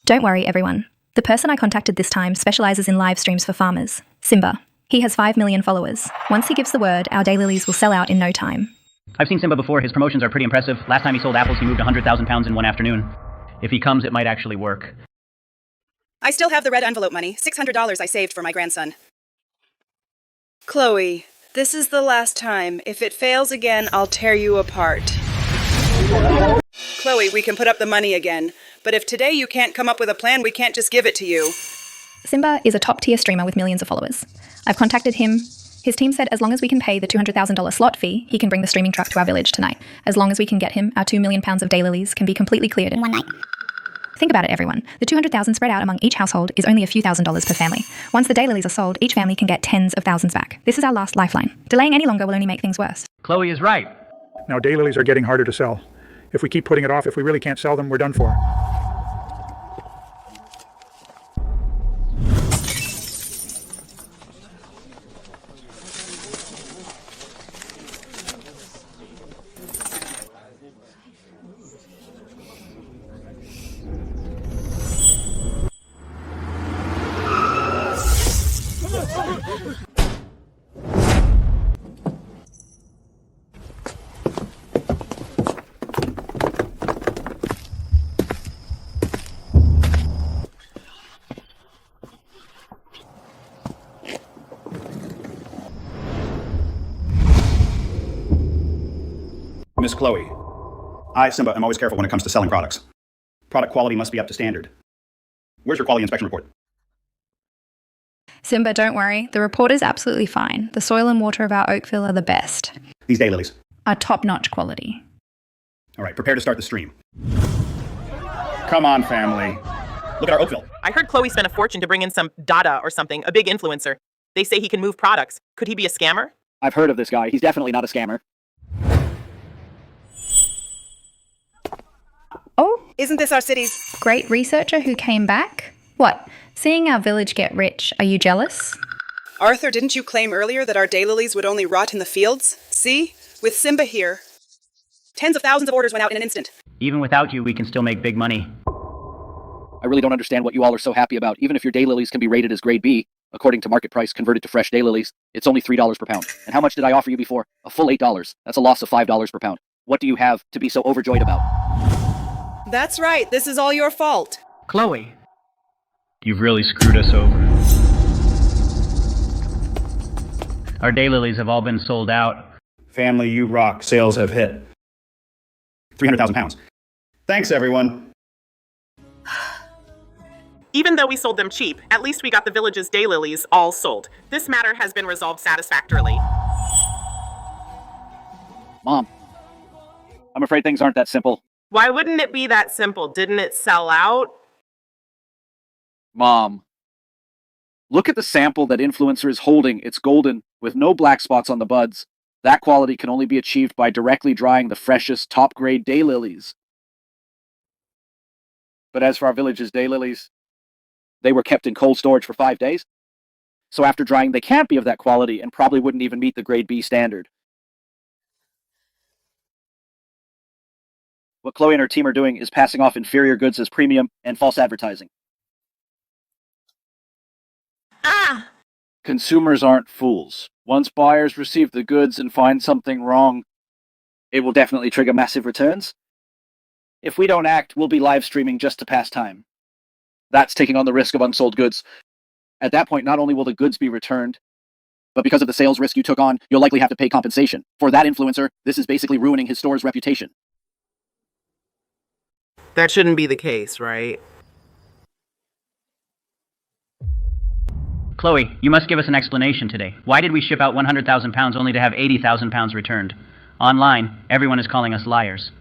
Don't worry, everyone. The person I contacted this time specializes in live streams for farmers. Simba. He has 5 million followers. Once he gives the word, our daylilies will sell out in no time. I've seen Simba before. His promotions are pretty impressive. Last time he sold apples, he moved 100,000 pounds in one afternoon. If he comes, it might actually work. I still have the red envelope money, $600 I saved for my grandson. Chloe, this is the last time. If it fails again, I'll tear you apart. Chloe, we can put up the money again. But if today you can't come up with a plan, we can't just give it to you. Simba is a top-tier streamer with millions of followers. I've contacted him. His team said as long as we can pay the $200,000 slot fee, he can bring the streaming truck to our village tonight. As long as we can get him, our 2 million pounds of daylilies can be completely cleared in one night. Think about it, everyone. The $200,000 spread out among each household is only a few $1,000s per family. Once the daylilies are sold, each family can get tens of thousands back. This is our last lifeline. Delaying any longer will only make things worse. Chloe is right. Now, daylilies are getting harder to sell. If we keep putting it off, if we really can't sell them, we're done for. Miss Chloe, I, Simba, am always careful when it comes to selling products. Product quality must be up to standard. Where's your quality inspection report? Simba, don't worry. The report is absolutely fine. The soil and water of our Oakville are the best. These daylilies. Are top-notch quality. All right, prepare to start the stream. Come on, family. Look at our Oakville. I heard Chloe spent a fortune to bring in some Dada or something, a big influencer. They say he can move products. Could he be a scammer? I've heard of this guy. He's definitely not a scammer. Oh, Isn't this our city's... great researcher who came back? What? Seeing our village get rich, are you jealous? Arthur, didn't you claim earlier that our daylilies would only rot in the fields? See? With Simba here, tens of thousands of orders went out in an instant. Even without you, we can still make big money. I really don't understand what you all are so happy about. Even if your daylilies can be rated as grade B, according to market price converted to fresh daylilies, it's only $3 per pound. And how much did I offer you before? A full $8. That's a loss of $5 per pound. What do you have to be so overjoyed about? That's right, this is all your fault. Chloe, you've really screwed us over. Our daylilies have all been sold out. Family, you rock. Sales have hit 300,000 pounds. Thanks, everyone. Even though we sold them cheap, at least we got the village's daylilies all sold. This matter has been resolved satisfactorily. Mom, I'm afraid things aren't that simple. Why wouldn't it be that simple? Didn't it sell out? Mom, look at the sample that influencer is holding. It's golden, with no black spots on the buds. That quality can only be achieved by directly drying the freshest, top-grade daylilies. But as for our village's daylilies, they were kept in cold storage for 5 days. So after drying, they can't be of that quality and probably wouldn't even meet the grade B standard. What Chloe and her team are doing is passing off inferior goods as premium and false advertising. Ah! Consumers aren't fools. Once buyers receive the goods and find something wrong, it will definitely trigger massive returns. If we don't act, we'll be live streaming just to pass time. That's taking on the risk of unsold goods. At that point, not only will the goods be returned, but because of the sales risk you took on, you'll likely have to pay compensation. For that influencer, this is basically ruining his store's reputation. That shouldn't be the case, right? Chloe, you must give us an explanation today. Why did we ship out 100,000 pounds only to have 80,000 pounds returned? Online, everyone is calling us liars.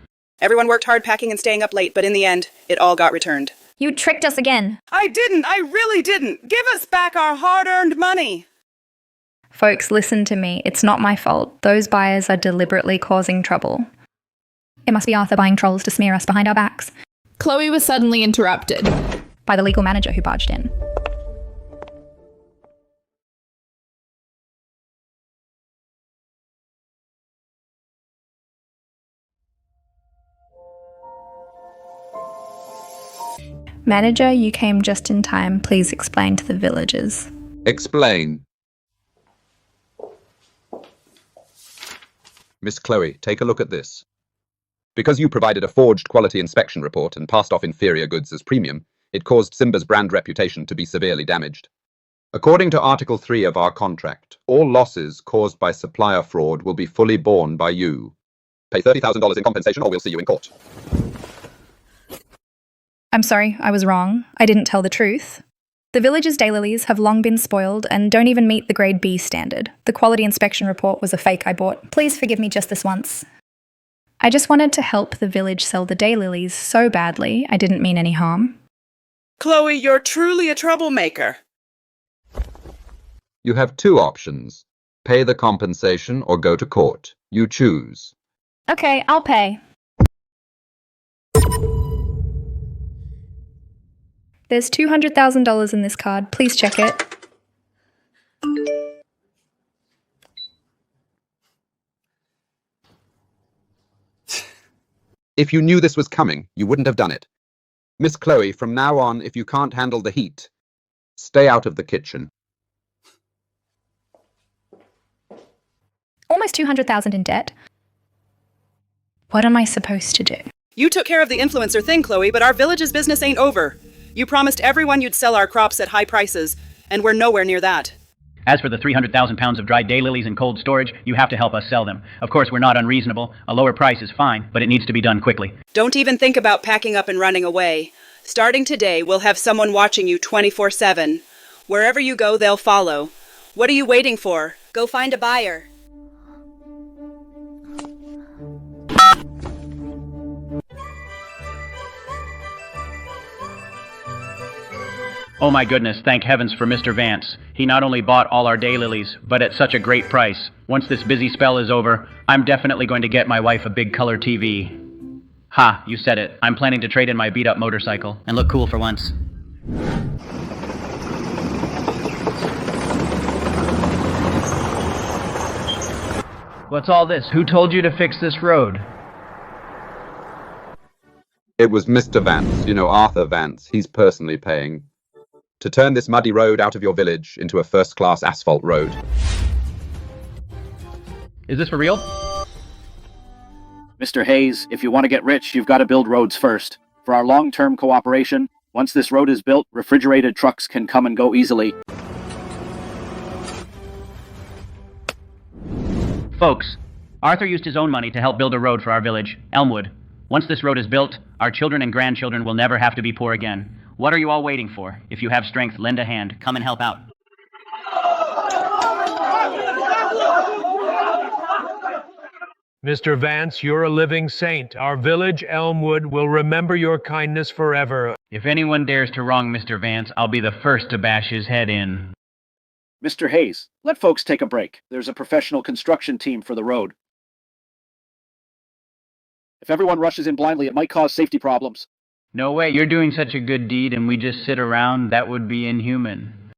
Everyone worked hard packing and staying up late, but in the end, it all got returned. You tricked us again. I didn't! I really didn't! Give us back our hard-earned money! Folks, listen to me. It's not my fault. Those buyers are deliberately causing trouble. It must be Arthur buying trolls to smear us behind our backs. Chloe was suddenly interrupted. By the legal manager who barged in. Manager, you came just in time. Please explain to the villagers. Explain. Miss Chloe, take a look at this. Because you provided a forged quality inspection report and passed off inferior goods as premium, it caused Simba's brand reputation to be severely damaged. According to Article 3 of our contract, all losses caused by supplier fraud will be fully borne by you. Pay $30,000 in compensation or we'll see you in court. I'm sorry, I was wrong. I didn't tell the truth. The village's daylilies have long been spoiled and don't even meet the grade B standard. The quality inspection report was a fake I bought. Please forgive me just this once. I just wanted to help the village sell the daylilies so badly. I didn't mean any harm. Chloe, you're truly a troublemaker. You have two options. Pay the compensation or go to court. You choose. Okay, I'll pay. There's $200,000 in this card. Please check it. If you knew this was coming, you wouldn't have done it. Miss Chloe, from now on, if you can't handle the heat, stay out of the kitchen. almost 200,000 in debt. What am I supposed to do? You took care of the influencer thing, Chloe, but our village's business ain't over. You promised everyone you'd sell our crops at high prices, and we're nowhere near that. As for the 300,000 pounds of dried daylilies in cold storage, you have to help us sell them. Of course, we're not unreasonable. A lower price is fine, but it needs to be done quickly. Don't even think about packing up and running away. Starting today, we'll have someone watching you 24/7. Wherever you go, they'll follow. What are you waiting for? Go find a buyer. Oh my goodness, thank heavens for Mr. Vance. He not only bought all our daylilies, but at such a great price. Once this busy spell is over, I'm definitely going to get my wife a big color TV. Ha, you said it. I'm planning to trade in my beat-up motorcycle and look cool for once. What's all this? Who told you to fix this road? It was Mr. Vance, Arthur Vance. He's personally paying to turn this muddy road out of your village into a first-class asphalt road. Is this for real? Mr. Hayes, if you want to get rich, you've got to build roads first. For our long-term cooperation, once this road is built, refrigerated trucks can come and go easily. Folks, Arthur used his own money to help build a road for our village, Elmwood. Once this road is built, our children and grandchildren will never have to be poor again. What are you all waiting for? If you have strength, lend a hand. Come and help out. Mr. Vance, you're a living saint. Our village, Elmwood, will remember your kindness forever. If anyone dares to wrong Mr. Vance, I'll be the first to bash his head in. Mr. Hayes, let folks take a break. There's a professional construction team for the road. If everyone rushes in blindly, it might cause safety problems. No way, you're doing such a good deed and we just sit around? That would be inhuman.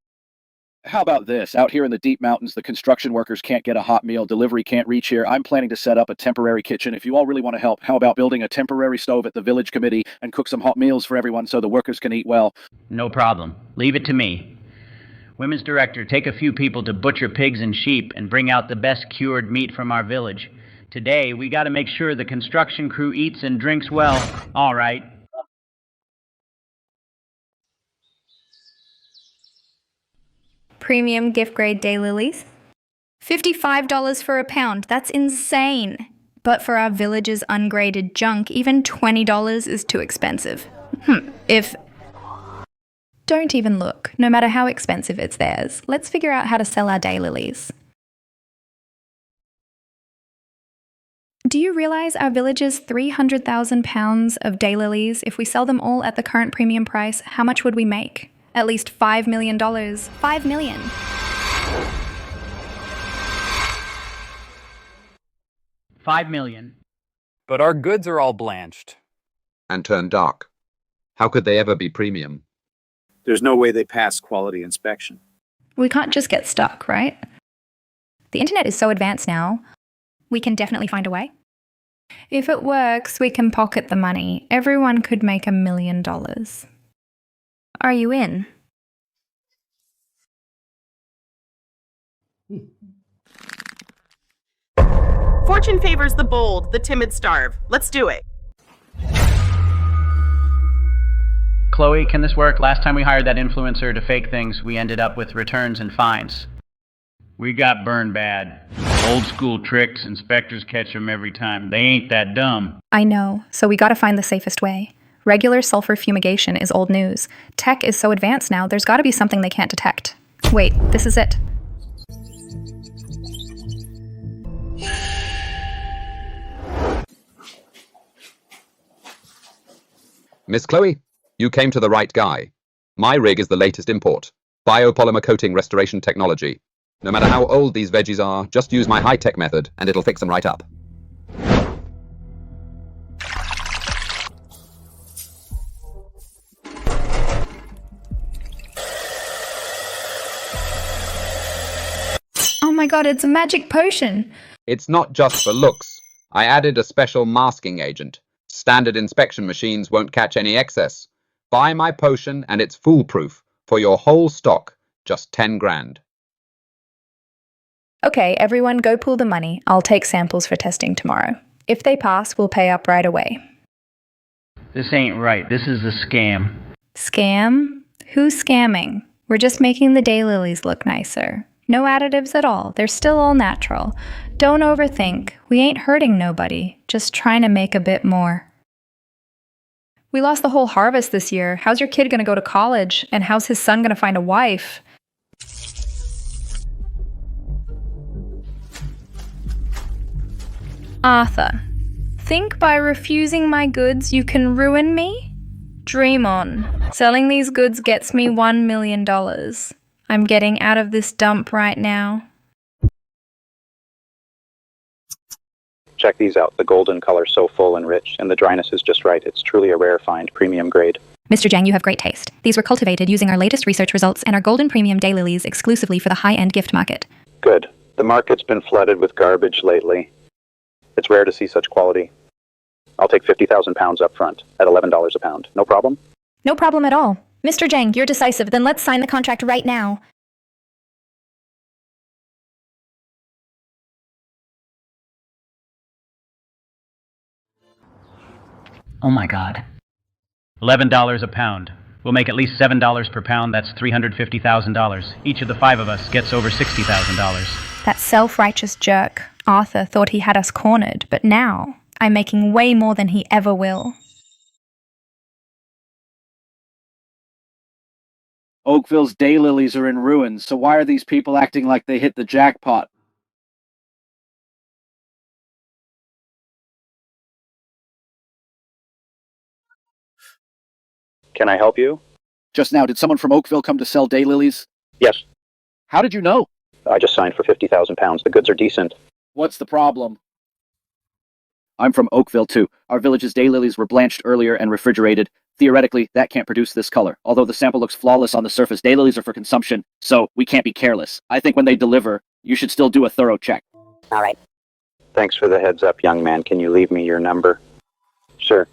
How about this? Out here in the deep mountains, the construction workers can't get a hot meal, delivery can't reach here. I'm planning to set up a temporary kitchen. If you all really want to help, how about building a temporary stove at the village committee and cook some hot meals for everyone so the workers can eat well? No problem. Leave it to me. Women's director, take a few people to butcher pigs and sheep and bring out the best cured meat from our village. Today, we gotta make sure the construction crew eats and drinks well. All right. Premium gift grade daylilies. $55 for a pound. That's insane. But for our village's ungraded junk, even $20 is too expensive. Don't even look. No matter how expensive it's theirs. Let's figure out how to sell our daylilies. Do you realize our village's 300,000 pounds of daylilies, if we sell them all at the current premium price, how much would we make? At least $5 million. $5 million. $5 million. But our goods are all blanched. And turn dark. How could they ever be premium? There's no way they pass quality inspection. We can't just get stuck, right? The internet is so advanced now, we can definitely find a way. If it works, we can pocket the money. Everyone could make $1 million. Are you in? Fortune favors the bold, the timid starve. Let's do it. Chloe, can this work? Last time we hired that influencer to fake things, we ended up with returns and fines. We got burned bad. Old school tricks, inspectors catch them every time. They ain't that dumb. I know, so we gotta find the safest way. Regular sulfur fumigation is old news. Tech is so advanced now, there's gotta be something they can't detect. Wait, this is it. Miss Chloe, you came to the right guy. My rig is the latest import. Biopolymer coating restoration technology. No matter how old these veggies are, just use my high-tech method and it'll fix them right up. Oh my god, it's a magic potion! It's not just for looks. I added a special masking agent. Standard inspection machines won't catch any excess. Buy my potion and it's foolproof. For your whole stock, just 10 grand. Okay, everyone go pool the money. I'll take samples for testing tomorrow. If they pass, we'll pay up right away. This ain't right. This is a scam. Scam? Who's scamming? We're just making the daylilies look nicer. No additives at all. They're still all natural. Don't overthink. We ain't hurting nobody. Just trying to make a bit more. We lost the whole harvest this year. How's your kid gonna go to college? And how's his son gonna find a wife? Arthur, think by refusing my goods you can ruin me? Dream on. Selling these goods gets me $1 million. I'm getting out of this dump right now. Check these out. The golden color's so full and rich, and the dryness is just right. It's truly a rare find, premium grade. Mr. Zhang, you have great taste. These were cultivated using our latest research results and are golden premium daylilies exclusively for the high-end gift market. Good. The market's been flooded with garbage lately. It's rare to see such quality. I'll take 50,000 pounds up front at $11 a pound. No problem? No problem at all. Mr. Zhang, you're decisive. Then let's sign the contract right now. Oh my god. $11 a pound. We'll make at least $7 per pound. That's $350,000. Each of the 5 of us gets over $60,000. That self-righteous jerk, Arthur, thought he had us cornered, but now I'm making way more than he ever will. Oakville's daylilies are in ruins, so why are these people acting like they hit the jackpot? Can I help you? Just now, did someone from Oakville come to sell daylilies? Yes. How did you know? I just signed for 50,000 pounds. The goods are decent. What's the problem? I'm from Oakville, too. Our village's daylilies were blanched earlier and refrigerated. Theoretically, that can't produce this color. Although the sample looks flawless on the surface, daylilies are for consumption, so we can't be careless. I think when they deliver, you should still do a thorough check. All right. Thanks for the heads up, young man. Can you leave me your number? Sure.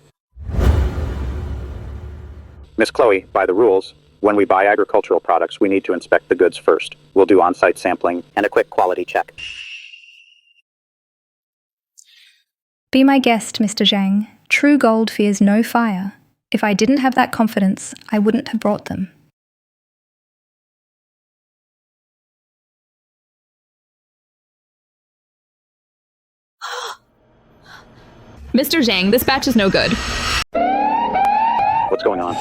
Miss Chloe, by the rules, when we buy agricultural products, we need to inspect the goods first. We'll do on-site sampling and a quick quality check. Be my guest, Mr. Zhang. True gold fears no fire. If I didn't have that confidence, I wouldn't have brought them. Mr. Zhang, this batch is no good. What's going on?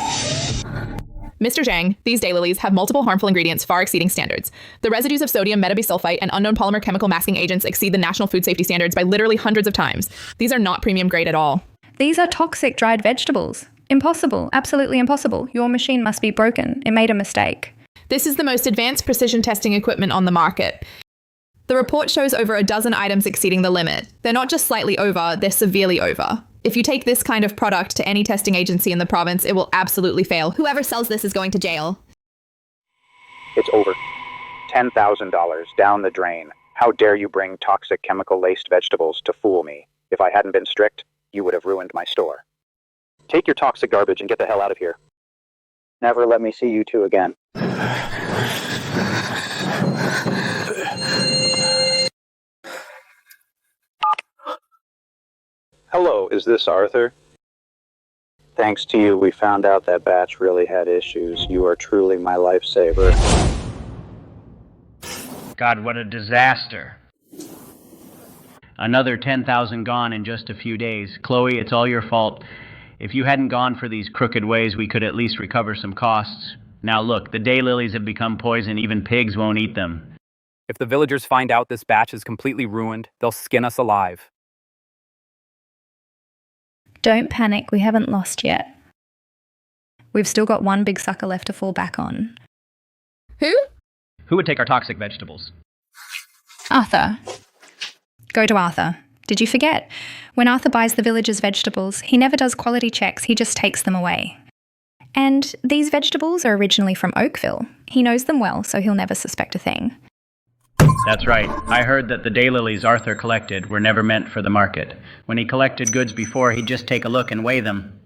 Mr. Zhang, these daylilies have multiple harmful ingredients far exceeding standards. The residues of sodium metabisulfite and unknown polymer chemical masking agents exceed the national food safety standards by literally hundreds of times. These are not premium grade at all. These are toxic dried vegetables. Impossible. Absolutely impossible. Your machine must be broken. It made a mistake. This is the most advanced precision testing equipment on the market. The report shows over a dozen items exceeding the limit. They're not just slightly over, they're severely over. If you take this kind of product to any testing agency in the province, it will absolutely fail. Whoever sells this is going to jail. It's over. $10,000 down the drain. How dare you bring toxic chemical-laced vegetables to fool me? If I hadn't been strict, you would have ruined my store. Take your toxic garbage and get the hell out of here. Never let me see you two again. Hello, is this Arthur? Thanks to you, we found out that batch really had issues. You are truly my lifesaver. God, what a disaster. Another 10,000 gone in just a few days. Chloe, it's all your fault. If you hadn't gone for these crooked ways, we could at least recover some costs. Now look, the daylilies have become poison. Even pigs won't eat them. If the villagers find out this batch is completely ruined, they'll skin us alive. Don't panic, we haven't lost yet. We've still got one big sucker left to fall back on. Who? Who would take our toxic vegetables? Arthur. Go to Arthur. Did you forget? When Arthur buys the village's vegetables, he never does quality checks, he just takes them away. And these vegetables are originally from Oakville. He knows them well, so he'll never suspect a thing. That's right. I heard that the daylilies Arthur collected were never meant for the market. When he collected goods before, he'd just take a look and weigh them.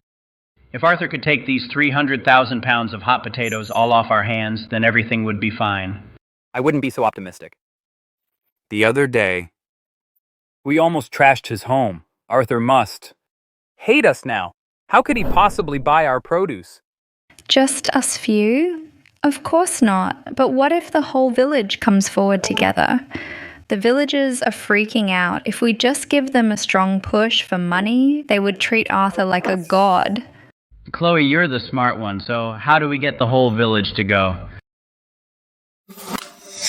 If Arthur could take these 300,000 pounds of hot potatoes all off our hands, then everything would be fine. I wouldn't be so optimistic. The other day, we almost trashed his home. Arthur must hate us now. How could he possibly buy our produce? Just us few? Of course not. But what if the whole village comes forward together? The villagers are freaking out. If we just give them a strong push for money, they would treat Arthur like a god. Chloe, you're the smart one, so how do we get the whole village to go?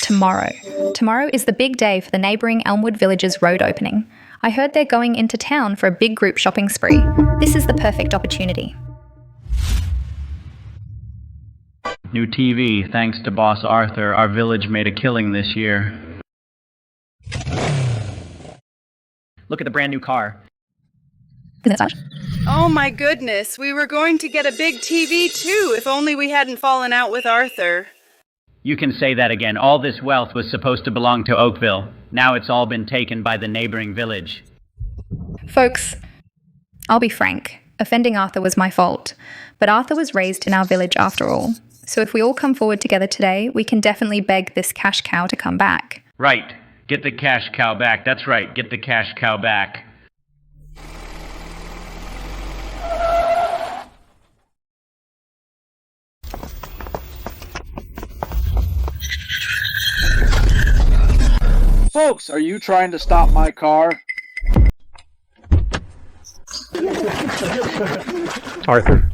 Tomorrow. Tomorrow is the big day for the neighbouring Elmwood Village's road opening. I heard they're going into town for a big group shopping spree. This is the perfect opportunity. New TV. Thanks to Boss Arthur, our village made a killing this year. Look at the brand new car. Oh my goodness, we were going to get a big TV too, if only we hadn't fallen out with Arthur. You can say that again. All this wealth was supposed to belong to Oakville. Now it's all been taken by the neighboring village. Folks, I'll be frank. Offending Arthur was my fault. But Arthur was raised in our village after all. So if we all come forward together today, we can definitely beg this cash cow to come back. Right. Get the cash cow back. That's right. Get the cash cow back. Folks, are you trying to stop my car? Arthur.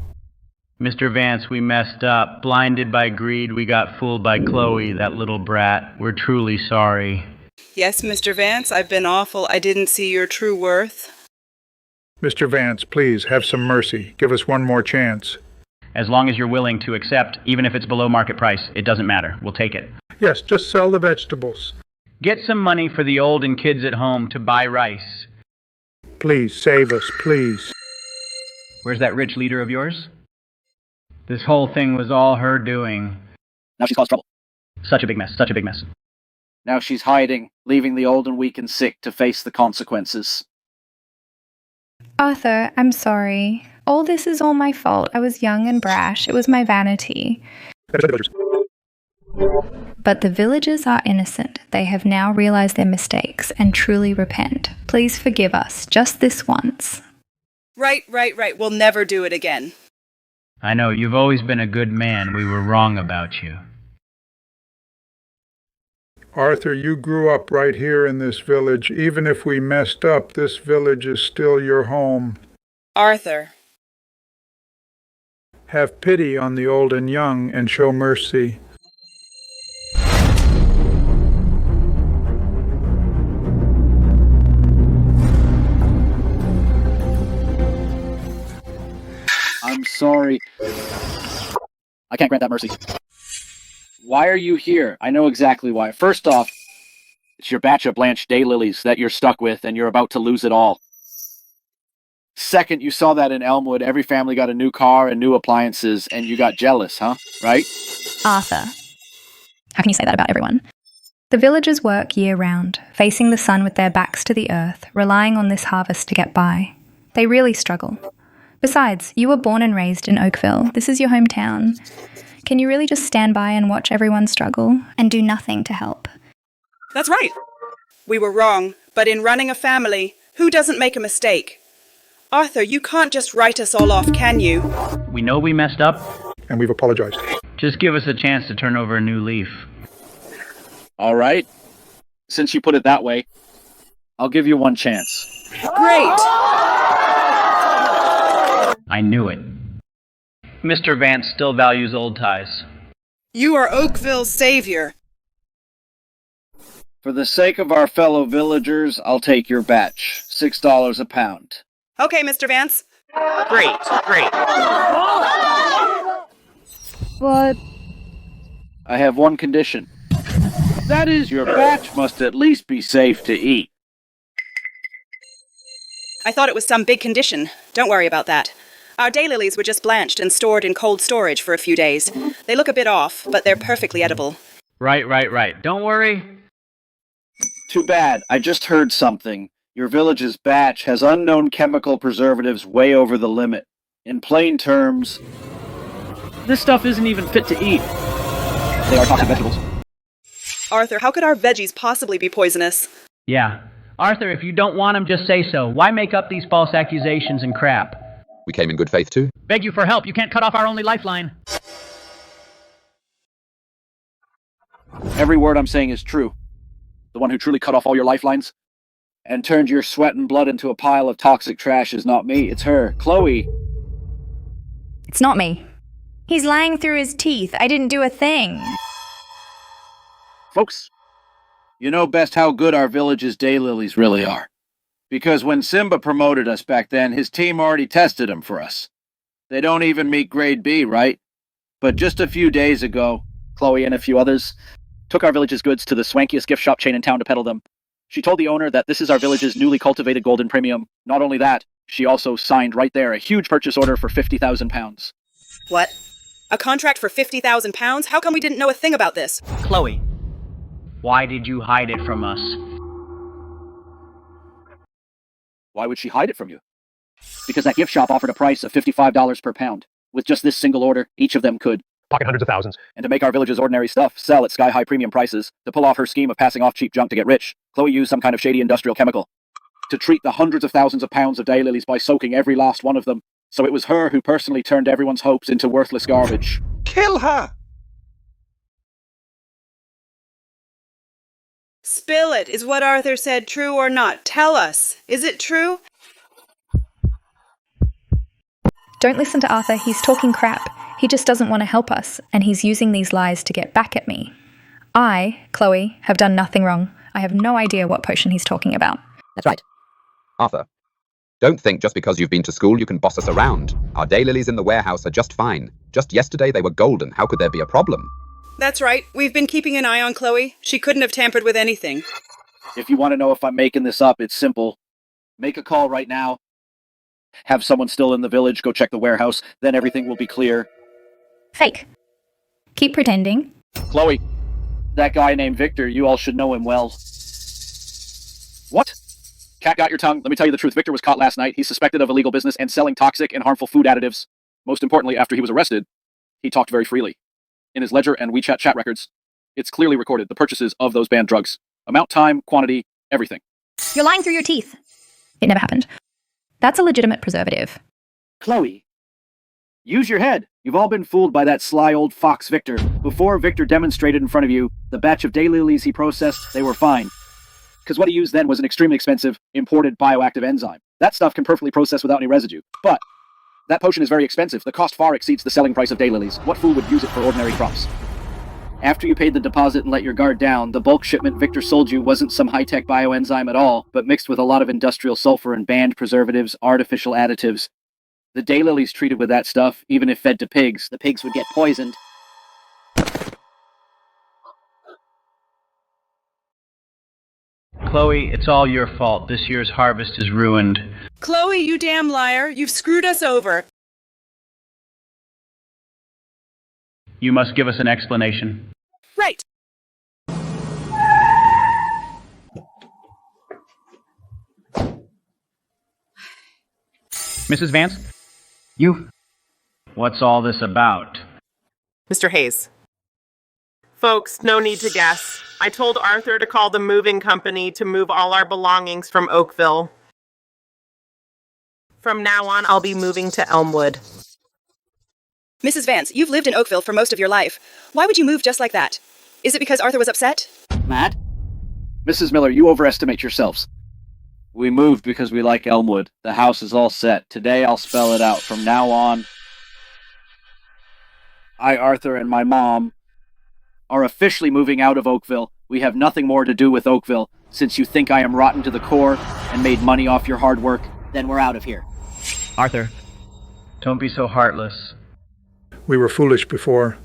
Mr. Vance, we messed up. Blinded by greed, we got fooled by Chloe, that little brat. We're truly sorry. Yes, Mr. Vance, I've been awful. I didn't see your true worth. Mr. Vance, please, have some mercy. Give us one more chance. As long as you're willing to accept, even if it's below market price, it doesn't matter. We'll take it. Yes, just sell the vegetables. Get some money for the old and kids at home to buy rice. Please, save us, please. Where's that rich leader of yours? This whole thing was all her doing. Now she's caused trouble. Such a big mess, such a big mess. Now she's hiding, leaving the old and weak and sick to face the consequences. Arthur, I'm sorry. All this is all my fault. I was young and brash. It was my vanity. But the villagers are innocent. They have now realized their mistakes and truly repent. Please forgive us, just this once. Right. We'll never do it again. I know, you've always been a good man. We were wrong about you. Arthur, you grew up right here in this village. Even if we messed up, this village is still your home. Arthur. Have pity on the old and young and show mercy. I'm sorry. I can't grant that mercy. Why are you here? I know exactly why. First off, it's your batch of blanched daylilies that you're stuck with and you're about to lose it all. Second, you saw that in Elmwood. Every family got a new car and new appliances and you got jealous, huh? Right? Arthur. How can you say that about everyone? The villagers work year-round, facing the sun with their backs to the earth, relying on this harvest to get by. They really struggle. Besides, you were born and raised in Oakville. This is your hometown. Can you really just stand by and watch everyone struggle and do nothing to help? That's right. We were wrong, but in running a family, who doesn't make a mistake? Arthur, you can't just write us all off, can you? We know we messed up. And we've apologized. Just give us a chance to turn over a new leaf. All right. Since you put it that way, I'll give you one chance. Great! I knew it. Mr. Vance still values old ties. You are Oakville's savior. For the sake of our fellow villagers, I'll take your batch. $6 a pound. Okay, Mr. Vance. Great. What? I have one condition. That is, your batch must at least be safe to eat. I thought it was some big condition. Don't worry about that. Our daylilies were just blanched and stored in cold storage for a few days. They look a bit off, but they're perfectly edible. Right. Don't worry. Too bad. I just heard something. Your village's batch has unknown chemical preservatives way over the limit. In plain terms, this stuff isn't even fit to eat. They are toxic vegetables. Arthur, how could our veggies possibly be poisonous? Yeah. Arthur, if you don't want them, just say so. Why make up these false accusations and crap? We came in good faith too. Beg you for help. You can't cut off our only lifeline. Every word I'm saying is true. The one who truly cut off all your lifelines and turned your sweat and blood into a pile of toxic trash is not me, it's her, Chloe. It's not me. He's lying through his teeth. I didn't do a thing. Folks, you know best how good our village's daylilies really are. Because when Simba promoted us back then, his team already tested them for us. They don't even meet grade B, right? But just a few days ago, Chloe and a few others took our village's goods to the swankiest gift shop chain in town to peddle them. She told the owner that this is our village's newly cultivated golden premium. Not only that, she also signed right there a huge purchase order for £50,000. What? A contract for £50,000? How come we didn't know a thing about this? Chloe, why did you hide it from us? Why would she hide it from you? Because that gift shop offered a price of $55 per pound. With just this single order, each of them could pocket hundreds of thousands. And to make our village's ordinary stuff sell at sky-high premium prices, to pull off her scheme of passing off cheap junk to get rich, Chloe used some kind of shady industrial chemical to treat the hundreds of thousands of pounds of daylilies by soaking every last one of them. So it was her who personally turned everyone's hopes into worthless garbage. Kill her! Spill it. Is what Arthur said true or not? Tell us. Is it true? Don't listen to Arthur. He's talking crap. He just doesn't want to help us, and he's using these lies to get back at me. I, Chloe, have done nothing wrong. I have no idea what potion he's talking about. That's right. Arthur, don't think just because you've been to school you can boss us around. Our daylilies in the warehouse are just fine. Just yesterday they were golden. How could there be a problem? That's right. We've been keeping an eye on Chloe. She couldn't have tampered with anything. If you want to know if I'm making this up, it's simple. Make a call right now. Have someone still in the village go check the warehouse. Then everything will be clear. Fake. Keep pretending. Chloe, that guy named Victor, you all should know him well. What? Cat got your tongue? Let me tell you the truth. Victor was caught last night. He's suspected of illegal business and selling toxic and harmful food additives. Most importantly, after he was arrested, he talked very freely. In his ledger and WeChat chat records, it's clearly recorded the purchases of those banned drugs. Amount, time, quantity, everything. You're lying through your teeth. It never happened. That's a legitimate preservative. Chloe, use your head. You've all been fooled by that sly old fox Victor. Before Victor demonstrated in front of you the batch of daylilies he processed, they were fine. Because what he used then was an extremely expensive, imported bioactive enzyme. That stuff can perfectly process without any residue. But that potion is very expensive. The cost far exceeds the selling price of daylilies. What fool would use it for ordinary crops? After you paid the deposit and let your guard down, the bulk shipment Victor sold you wasn't some high-tech bioenzyme at all, but mixed with a lot of industrial sulfur and banned preservatives, artificial additives. The daylilies treated with that stuff, even if fed to pigs, the pigs would get poisoned. Chloe, it's all your fault. This year's harvest is ruined. Chloe, you damn liar. You've screwed us over. You must give us an explanation. Right. Mrs. Vance? You? What's all this about? Mr. Hayes. Folks, no need to guess. I told Arthur to call the moving company to move all our belongings from Oakville. From now on, I'll be moving to Elmwood. Mrs. Vance, you've lived in Oakville for most of your life. Why would you move just like that? Is it because Arthur was upset? Matt? Mrs. Miller, you overestimate yourselves. We moved because we like Elmwood. The house is all set. Today I'll spell it out. From now on, I, Arthur, and my mom are officially moving out of Oakville. We have nothing more to do with Oakville. Since you think I am rotten to the core and made money off your hard work, then we're out of here. Arthur, don't be so heartless. We were foolish before.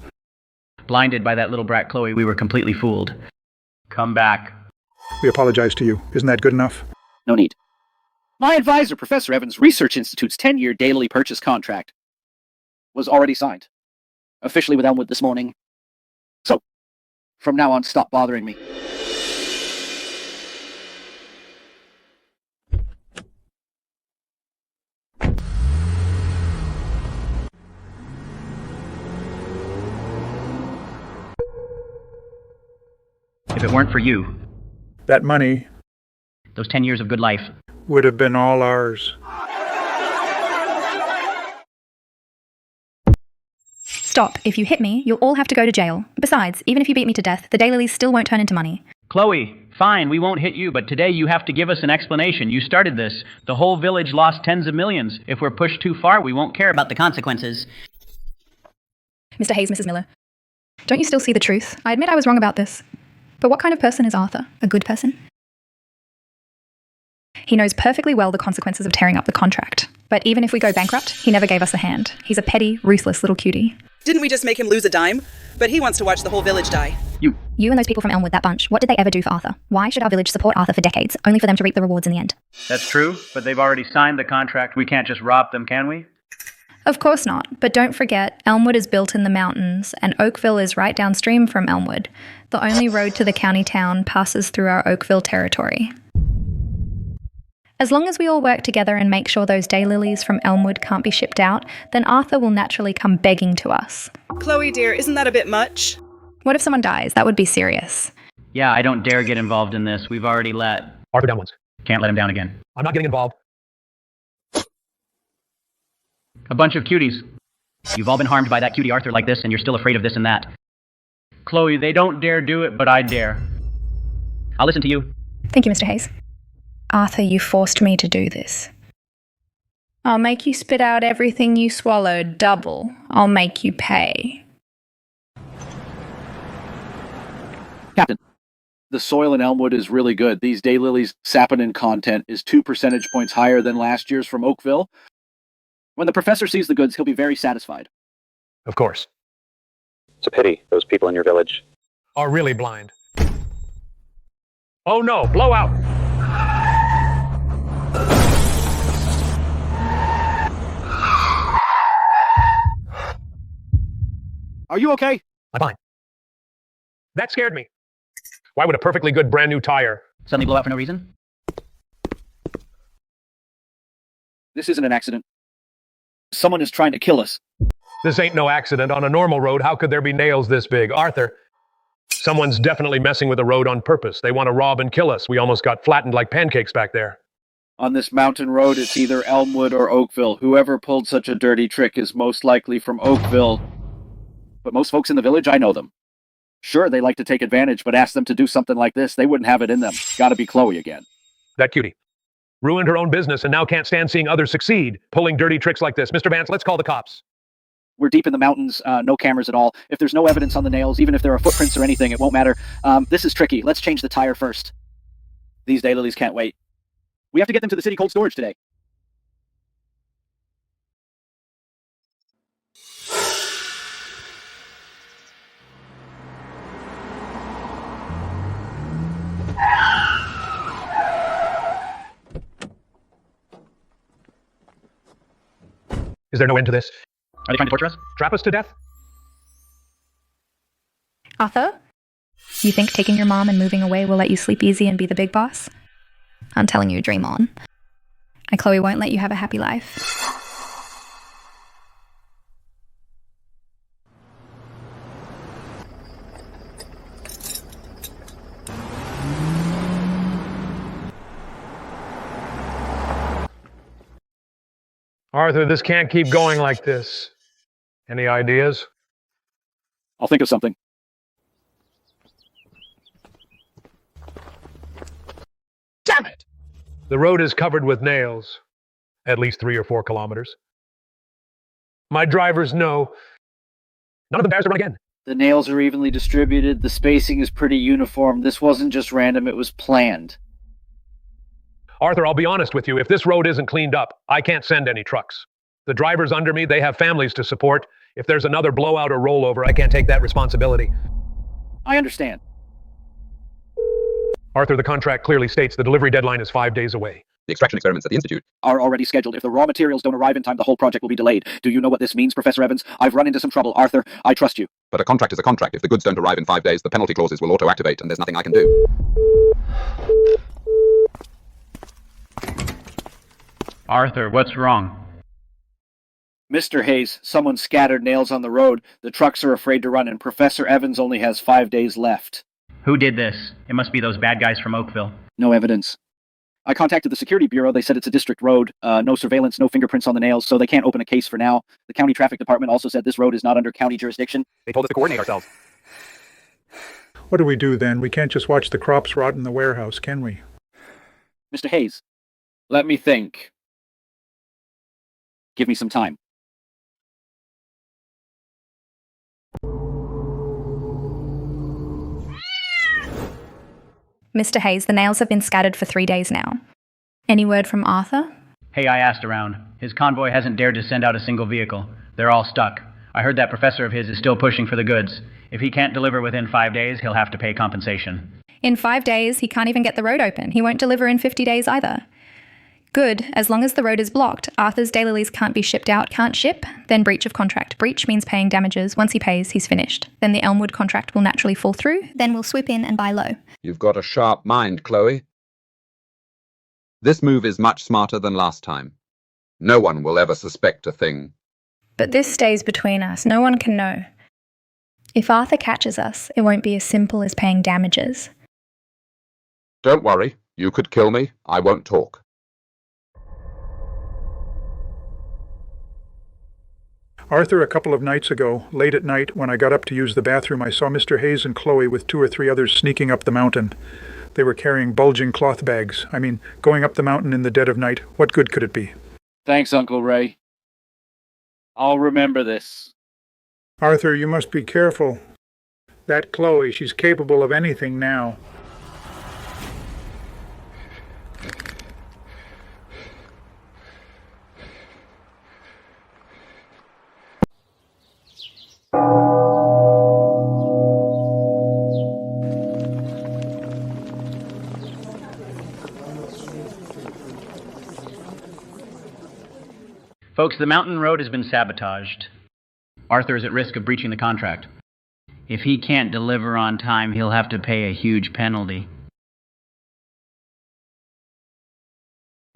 Blinded by that little brat Chloe, we were completely fooled. Come back. We apologize to you. Isn't that good enough? No need. My advisor, Professor Evans' Research Institute's 10-year daily purchase contract was already signed. Officially with Elmwood this morning. So, from now on, stop bothering me. If it weren't for you, That money those 10 years of good life, would have been all ours. Stop. If you hit me, you'll all have to go to jail. Besides, even if you beat me to death, the daylilies still won't turn into money. Chloe, fine, we won't hit you, but today you have to give us an explanation. You started this. The whole village lost tens of millions. If we're pushed too far, we won't care about the consequences. Mr. Hayes, Mrs. Miller. Don't you still see the truth? I admit I was wrong about this. But what kind of person is Arthur? A good person? He knows perfectly well the consequences of tearing up the contract. But even if we go bankrupt, he never gave us a hand. He's a petty, ruthless little cutie. Didn't we just make him lose a dime? But he wants to watch the whole village die. You and those people from Elmwood, that bunch, what did they ever do for Arthur? Why should our village support Arthur for decades, only for them to reap the rewards in the end? That's true, but they've already signed the contract. We can't just rob them, can we? Of course not, but don't forget, Elmwood is built in the mountains, and Oakville is right downstream from Elmwood. The only road to the county town passes through our Oakville territory. As long as we all work together and make sure those daylilies from Elmwood can't be shipped out, then Arthur will naturally come begging to us. Chloe, dear, isn't that a bit much? What if someone dies? That would be serious. Yeah, I don't dare get involved in this. We've already let... Arthur down once. Can't let him down again. I'm not getting involved. A bunch of cuties. You've all been harmed by that cutie Arthur like this, and you're still afraid of this and that. Chloe, they don't dare do it, but I dare. I'll listen to you. Thank you, Mr. Hayes. Arthur, you forced me to do this. I'll make you spit out everything you swallowed double. I'll make you pay. Captain, the soil in Elmwood is really good. These daylilies' saponin content is 2 percentage points higher than last year's from Oakville. When the professor sees the goods, he'll be very satisfied. Of course. It's a pity those people in your village Are really blind. Oh no, blowout! Are you okay? I'm fine. That scared me. Why would a perfectly good brand new tire Suddenly blow out for no reason? This isn't an accident. Someone is trying to kill us. This ain't no accident. On a normal road, how could there be nails this big? Arthur, someone's definitely messing with the road on purpose. They want to rob and kill us. We almost got flattened like pancakes back there. On this mountain road, it's either Elmwood or Oakville. Whoever pulled such a dirty trick is most likely from Oakville. But most folks in the village, I know them. Sure, they like to take advantage, but ask them to do something like this, they wouldn't have it in them. Gotta be Chloe again. That cutie. Ruined her own business and now can't stand seeing others succeed, pulling dirty tricks like this. Mr. Vance, let's call the cops. We're deep in the mountains, no cameras at all. If there's no evidence on the nails, even if there are footprints or anything, it won't matter. This is tricky. Let's change the tire first. These daylilies can't wait. We have to get them to the city cold storage today. Is there no end to this? Are they trying to torture us? Trap us to death? Arthur? You think taking your mom and moving away will let you sleep easy and be the big boss? I'm telling you, dream on. And Chloe won't let you have a happy life. Arthur, this can't keep going like this. Any ideas? I'll think of something. Damn it! The road is covered with nails. At least 3 or 4 kilometers. My drivers know. None of them dares to run again. The nails are evenly distributed. The spacing is pretty uniform. This wasn't just random, it was planned. Arthur, I'll be honest with you. If this road isn't cleaned up, I can't send any trucks. The drivers under me, they have families to support. If there's another blowout or rollover, I can't take that responsibility. I understand. Arthur, the contract clearly states the delivery deadline is 5 days away. The extraction experiments at the Institute are already scheduled. If the raw materials don't arrive in time, the whole project will be delayed. Do you know what this means, Professor Evans? I've run into some trouble. Arthur, I trust you. But a contract is a contract. If the goods don't arrive in 5 days, the penalty clauses will auto-activate, and there's nothing I can do. Arthur, what's wrong? Mr. Hayes, someone scattered nails on the road. The trucks are afraid to run, and Professor Evans only has 5 days left. Who did this? It must be those bad guys from Oakville. No evidence. I contacted the security bureau. They said it's a district road. No surveillance, no fingerprints on the nails, so they can't open a case for now. The county traffic department also said this road is not under county jurisdiction. They told us to coordinate ourselves. What do we do then? We can't just watch the crops rot in the warehouse, can we? Mr. Hayes, let me think. Give me some time. Mr. Hayes, the nails have been scattered for 3 days now. Any word from Arthur? Hey, I asked around. His convoy hasn't dared to send out a single vehicle. They're all stuck. I heard that professor of his is still pushing for the goods. If he can't deliver within 5 days, he'll have to pay compensation. In 5 days, he can't even get the road open. He won't deliver in 50 days either. Good, as long as the road is blocked. Arthur's daylilies can't be shipped out, can't ship, then breach of contract. Breach means paying damages. Once he pays, he's finished. Then the Elmwood contract will naturally fall through. Then we'll swoop in and buy low. You've got a sharp mind, Chloe. This move is much smarter than last time. No one will ever suspect a thing. But this stays between us. No one can know. If Arthur catches us, it won't be as simple as paying damages. Don't worry. You could kill me. I won't talk. Arthur, a couple of nights ago, late at night, when I got up to use the bathroom, I saw Mr. Hayes and Chloe with 2 or 3 others sneaking up the mountain. They were carrying bulging cloth bags. I mean, going up the mountain in the dead of night, what good could it be? Thanks, Uncle Ray. I'll remember this. Arthur, you must be careful. That Chloe, she's capable of anything now. Folks, the mountain road has been sabotaged. Arthur is at risk of breaching the contract. If he can't deliver on time, he'll have to pay a huge penalty.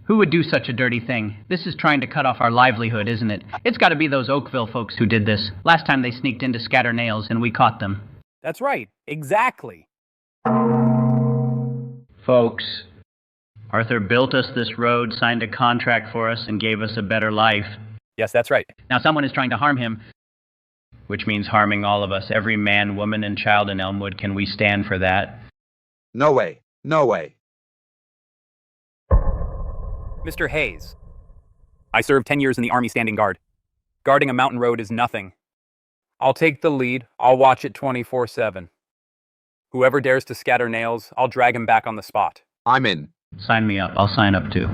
Who would do such a dirty thing? This is trying to cut off our livelihood, isn't it? It's got to be those Oakville folks who did this. Last time they sneaked in to scatter nails and we caught them. That's right. Exactly. Folks, Arthur built us this road, signed a contract for us, and gave us a better life. Yes, that's right. Now someone is trying to harm him, which means harming all of us. Every man, woman, and child in Elmwood. Can we stand for that? No way. No way. Mr. Hayes, I served 10 years in the Army standing guard. Guarding a mountain road is nothing. I'll take the lead. I'll watch it 24/7. Whoever dares to scatter nails, I'll drag him back on the spot. I'm in. Sign me up. I'll sign up too.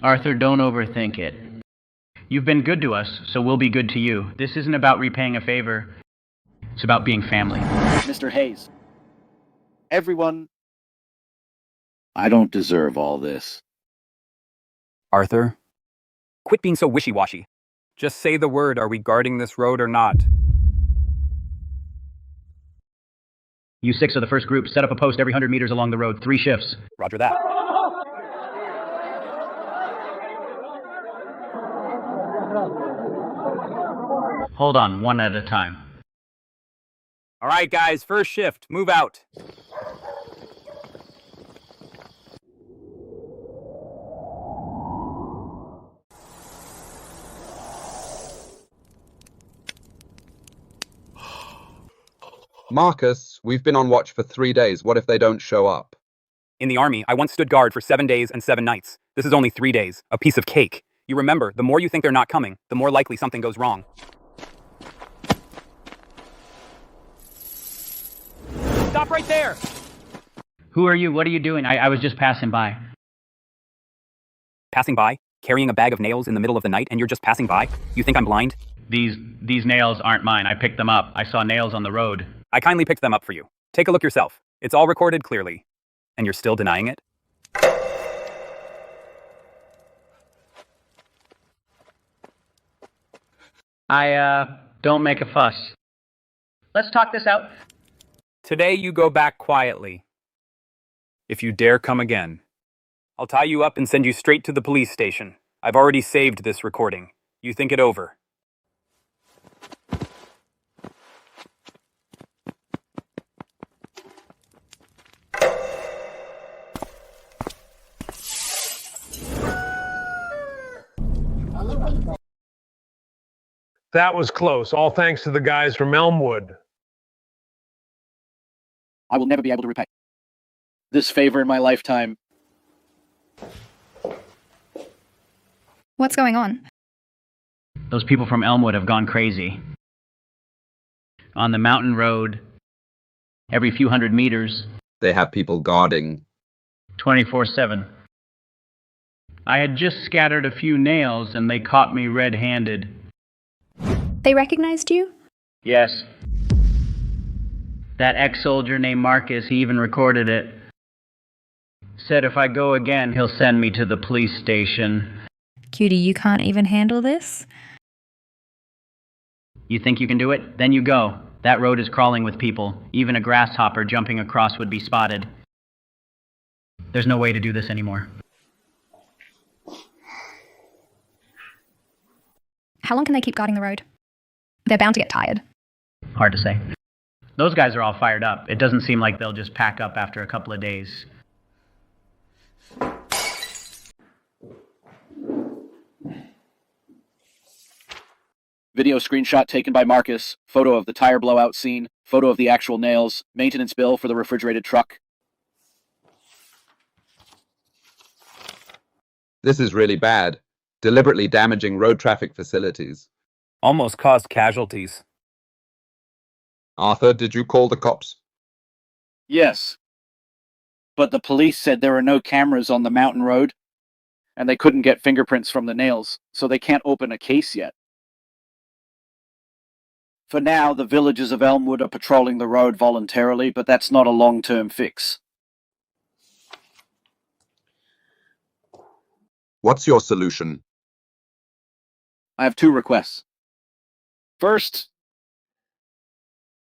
Arthur, don't overthink it. You've been good to us, so we'll be good to you. This isn't about repaying a favor. It's about being family. Mr. Hayes. Everyone. I don't deserve all this. Arthur, quit being so wishy-washy. Just say the word. Are we guarding this road or not? You 6 are the first group. Set up a post every 100 meters along the road. 3 shifts. Roger that. Hold on, one at a time. All right, guys, first shift. Move out. Marcus, we've been on watch for 3 days. What if they don't show up? In the Army, I once stood guard for 7 days and 7 nights. This is only 3 days. A piece of cake. You remember, the more you think they're not coming, the more likely something goes wrong. Stop right there! Who are you? What are you doing? I was just passing by. Passing by? Carrying a bag of nails in the middle of the night and you're just passing by? You think I'm blind? These nails aren't mine. I picked them up. I saw nails on the road. I kindly picked them up for you. Take a look yourself. It's all recorded clearly. And you're still denying it? Don't make a fuss. Let's talk this out. Today you go back quietly. If you dare come again, I'll tie you up and send you straight to the police station. I've already saved this recording. You think it over. That was close, all thanks to the guys from Elmwood. I will never be able to repay this favor in my lifetime. What's going on? Those people from Elmwood have gone crazy. On the mountain road, every few hundred meters, They have people guarding. 24/7. I had just scattered a few nails and they caught me red-handed. They recognized you? Yes. That ex-soldier named Marcus, he even recorded it. Said if I go again, he'll send me to the police station. Cutie, you can't even handle this? You think you can do it? Then you go. That road is crawling with people. Even a grasshopper jumping across would be spotted. There's no way to do this anymore. How long can they keep guarding the road? They're bound to get tired. Hard to say. Those guys are all fired up. It doesn't seem like they'll just pack up after a couple of days. Video screenshot taken by Marcus, photo of the tire blowout scene, photo of the actual nails, maintenance bill for the refrigerated truck. This is really bad. Deliberately damaging road traffic facilities. Almost caused casualties. Arthur, did you call the cops? Yes. But the police said there are no cameras on the mountain road, and they couldn't get fingerprints from the nails, so they can't open a case yet. For now, the villagers of Elmwood are patrolling the road voluntarily, but that's not a long-term fix. What's your solution? I have two requests. First,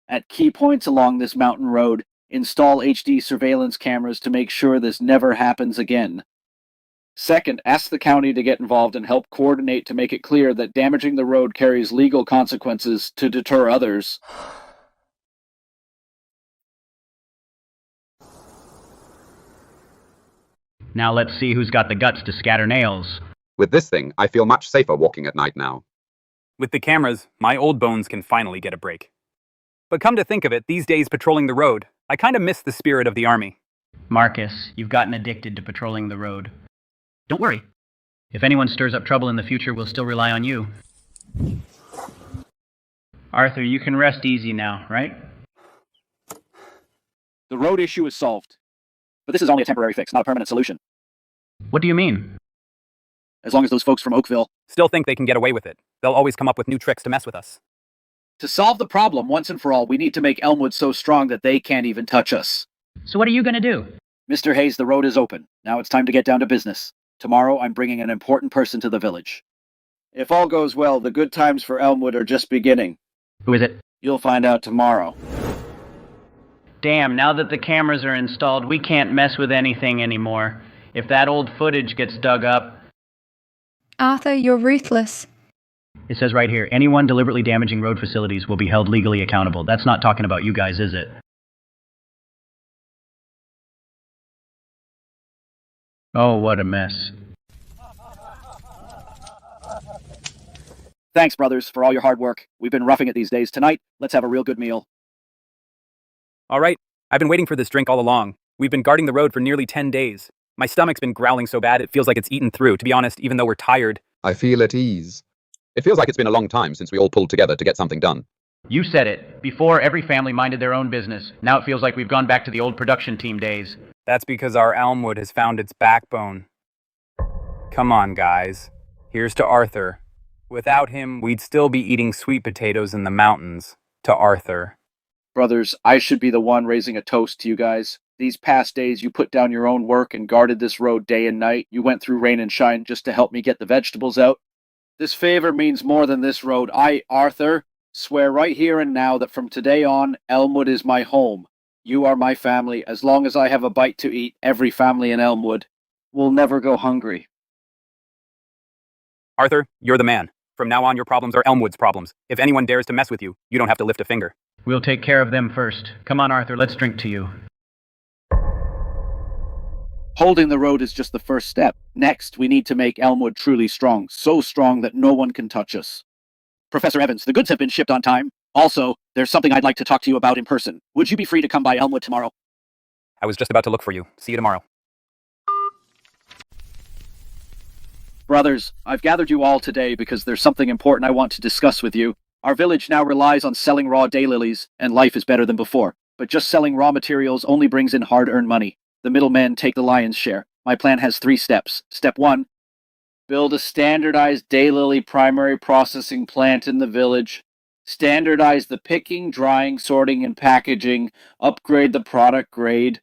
at key points along this mountain road, install HD surveillance cameras to make sure this never happens again. Second, ask the county to get involved and help coordinate to make it clear that damaging the road carries legal consequences to deter others. Now let's see who's got the guts to scatter nails. With this thing, I feel much safer walking at night now. With the cameras, my old bones can finally get a break. But come to think of it, these days patrolling the road, I kind of miss the spirit of the army. Marcus, you've gotten addicted to patrolling the road. Don't worry. If anyone stirs up trouble in the future, we'll still rely on you. Arthur, you can rest easy now, right? The road issue is solved. But this is only a temporary fix, not a permanent solution. What do you mean? As long as those folks from Oakville Still think they can get away with it. They'll always come up with new tricks to mess with us. To solve the problem once and for all, we need to make Elmwood so strong that they can't even touch us. So what are you going to do? Mr. Hayes, the road is open. Now it's time to get down to business. Tomorrow, I'm bringing an important person to the village. If all goes well, the good times for Elmwood are just beginning. Who is it? You'll find out tomorrow. Damn, now that the cameras are installed, we can't mess with anything anymore. If that old footage gets dug up... Arthur, you're ruthless. It says right here, anyone deliberately damaging road facilities will be held legally accountable. That's not talking about you guys, is it? Oh, what a mess. Thanks, brothers, for all your hard work. We've been roughing it these days. Tonight, let's have a real good meal. All right, I've been waiting for this drink all along. We've been guarding the road for nearly 10 days. My stomach's been growling so bad it feels like it's eaten through, to be honest, even though we're tired. I feel at ease. It feels like it's been a long time since we all pulled together to get something done. You said it. Before, every family minded their own business. Now it feels like we've gone back to the old production team days. That's because our Elmwood has found its backbone. Come on, guys. Here's to Arthur. Without him, we'd still be eating sweet potatoes in the mountains. To Arthur. Brothers, I should be the one raising a toast to you guys. These past days, you put down your own work and guarded this road day and night. You went through rain and shine just to help me get the vegetables out. This favor means more than this road. I, Arthur, swear right here and now that from today on, Elmwood is my home. You are my family. As long as I have a bite to eat, every family in Elmwood will never go hungry. Arthur, you're the man. From now on, your problems are Elmwood's problems. If anyone dares to mess with you, you don't have to lift a finger. We'll take care of them first. Come on, Arthur, let's drink to you. Holding the road is just the first step. Next, we need to make Elmwood truly strong, so strong that no one can touch us. Professor Evans, the goods have been shipped on time. Also, there's something I'd like to talk to you about in person. Would you be free to come by Elmwood tomorrow? I was just about to look for you. See you tomorrow. Brothers, I've gathered you all today because there's something important I want to discuss with you. Our village now relies on selling raw daylilies, and life is better than before. But just selling raw materials only brings in hard-earned money. The middlemen take the lion's share. My plan has 3 steps. Step 1, build a standardized daylily primary processing plant in the village. Standardize the picking, drying, sorting, and packaging. Upgrade the product grade.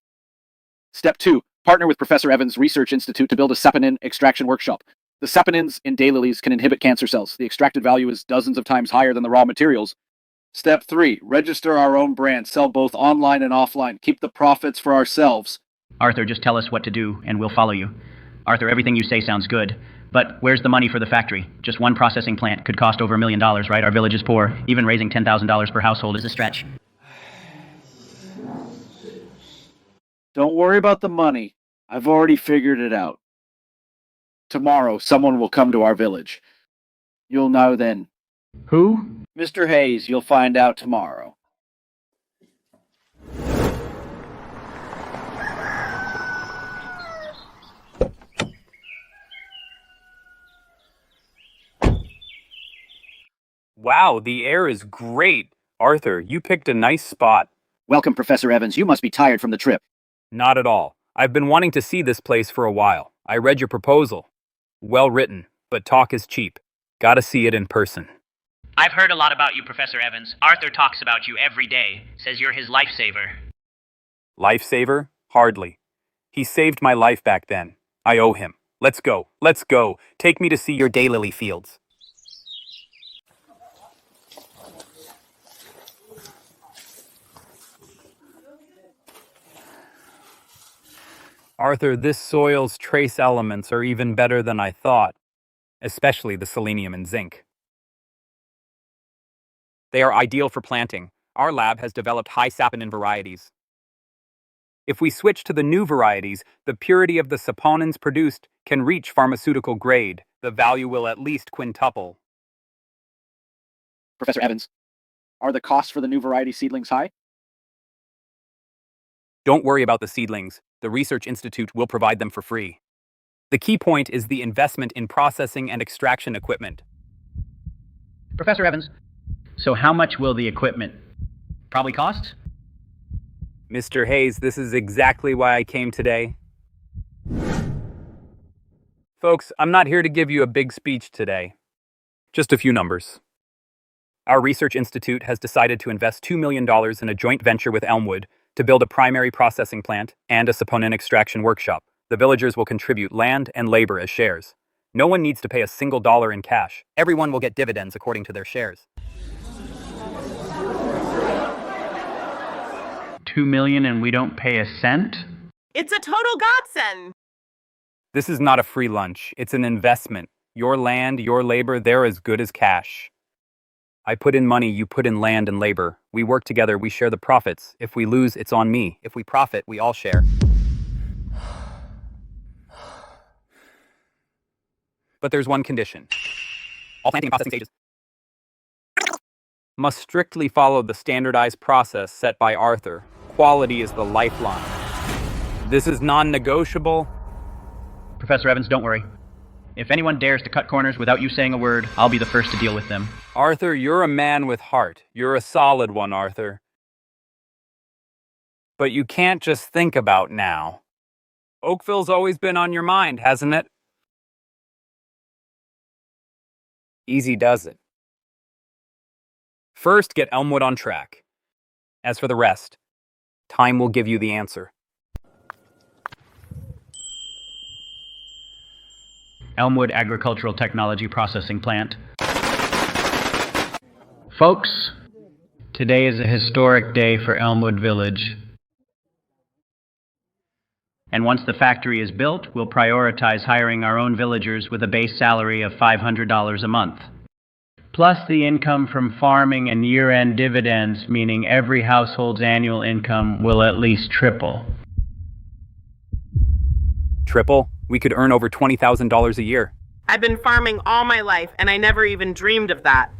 Step 2, partner with Professor Evans' Research Institute to build a saponin extraction workshop. The saponins in daylilies can inhibit cancer cells. The extracted value is dozens of times higher than the raw materials. Step 3, register our own brand. Sell both online and offline. Keep the profits for ourselves. Arthur, just tell us what to do, and we'll follow you. Arthur, everything you say sounds good, but where's the money for the factory? Just one processing plant could cost over $1 million, right? Our village is poor. Even raising $10,000 per household is a stretch. Don't worry about the money. I've already figured it out. Tomorrow, someone will come to our village. You'll know then. Who? Mr. Hayes, you'll find out tomorrow. Wow, the air is great. Arthur, you picked a nice spot. Welcome, Professor Evans. You must be tired from the trip. Not at all. I've been wanting to see this place for a while. I read your proposal. Well written, but talk is cheap. Gotta see it in person. I've heard a lot about you, Professor Evans. Arthur talks about you every day. Says you're his lifesaver. Lifesaver? Hardly. He saved my life back then. I owe him. Let's go. Let's go. Take me to see your daylily fields. Arthur, this soil's trace elements are even better than I thought, especially the selenium and zinc. They are ideal for planting. Our lab has developed high saponin varieties. If we switch to the new varieties, the purity of the saponins produced can reach pharmaceutical grade. The value will at least quintuple. Professor Evans, are the costs for the new variety seedlings high? Don't worry about the seedlings. The Research Institute will provide them for free. The key point is the investment in processing and extraction equipment. Professor Evans, so how much will the equipment probably cost? Mr. Hayes, this is exactly why I came today. Folks, I'm not here to give you a big speech today. Just a few numbers. Our Research Institute has decided to invest $2 million in a joint venture with Elmwood to build a primary processing plant and a saponin extraction workshop. The villagers will contribute land and labor as shares. No one needs to pay a single dollar in cash. Everyone will get dividends according to their shares. $2 million and we don't pay a cent? It's a total godsend. This is not a free lunch. It's an investment. Your land, your labor, they're as good as cash. I put in money, you put in land and labor. We work together, we share the profits. If we lose, it's on me. If we profit, we all share. But there's one condition. All planting and processing stages must strictly follow the standardized process set by Arthur. Quality is the lifeline. This is non-negotiable. Professor Evans, don't worry. If anyone dares to cut corners without you saying a word, I'll be the first to deal with them. Arthur, you're a man with heart. You're a solid one, Arthur. But you can't just think about now. Oakville's always been on your mind, hasn't it? Easy does it. First, get Elmwood on track. As for the rest, time will give you the answer. Elmwood Agricultural Technology Processing Plant. Folks, today is a historic day for Elmwood Village. And once the factory is built, we'll prioritize hiring our own villagers with a base salary of $500 a month. plus the income from farming and year-end dividends, meaning every household's annual income will at least triple. Triple? We could earn over $20,000 a year. I've been farming all my life, and I never even dreamed of that.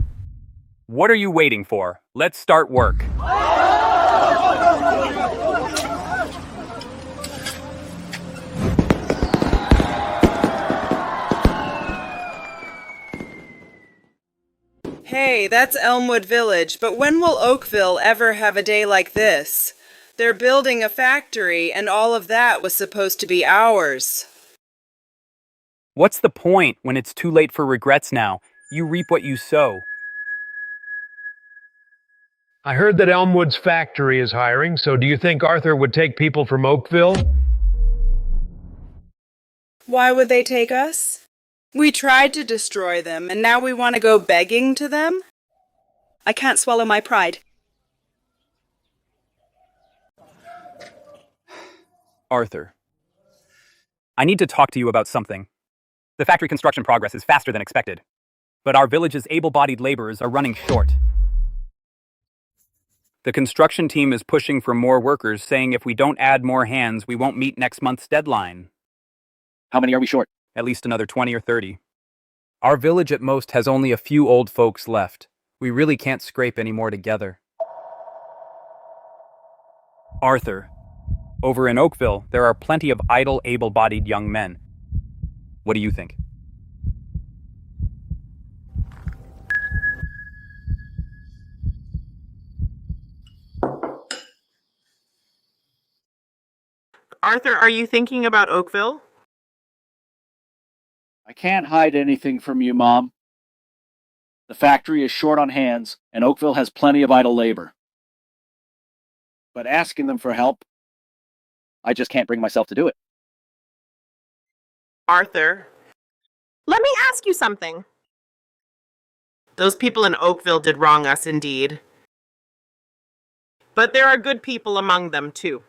What are you waiting for? Let's start work. Hey, that's Elmwood Village, but when will Oakville ever have a day like this? They're building a factory, and all of that was supposed to be ours. What's the point when it's too late for regrets now? You reap what you sow. I heard that Elmwood's factory is hiring, so do you think Arthur would take people from Oakville? Why would they take us? We tried to destroy them, and now we want to go begging to them? I can't swallow my pride. Arthur, I need to talk to you about something. The factory construction progress is faster than expected, but our village's able-bodied laborers are running short. The construction team is pushing for more workers, saying if we don't add more hands, we won't meet next month's deadline. How many are we short? At least another 20 or 30. Our village at most has only a few old folks left. We really can't scrape any more together. Arthur, over in Oakville, there are plenty of idle, able-bodied young men. What do you think? Arthur, are you thinking about Oakville? I can't hide anything from you, Mom. The factory is short on hands, and Oakville has plenty of idle labor. But asking them for help, I just can't bring myself to do it. Arthur, let me ask you something. Those people in Oakville did wrong us indeed. But there are good people among them, too.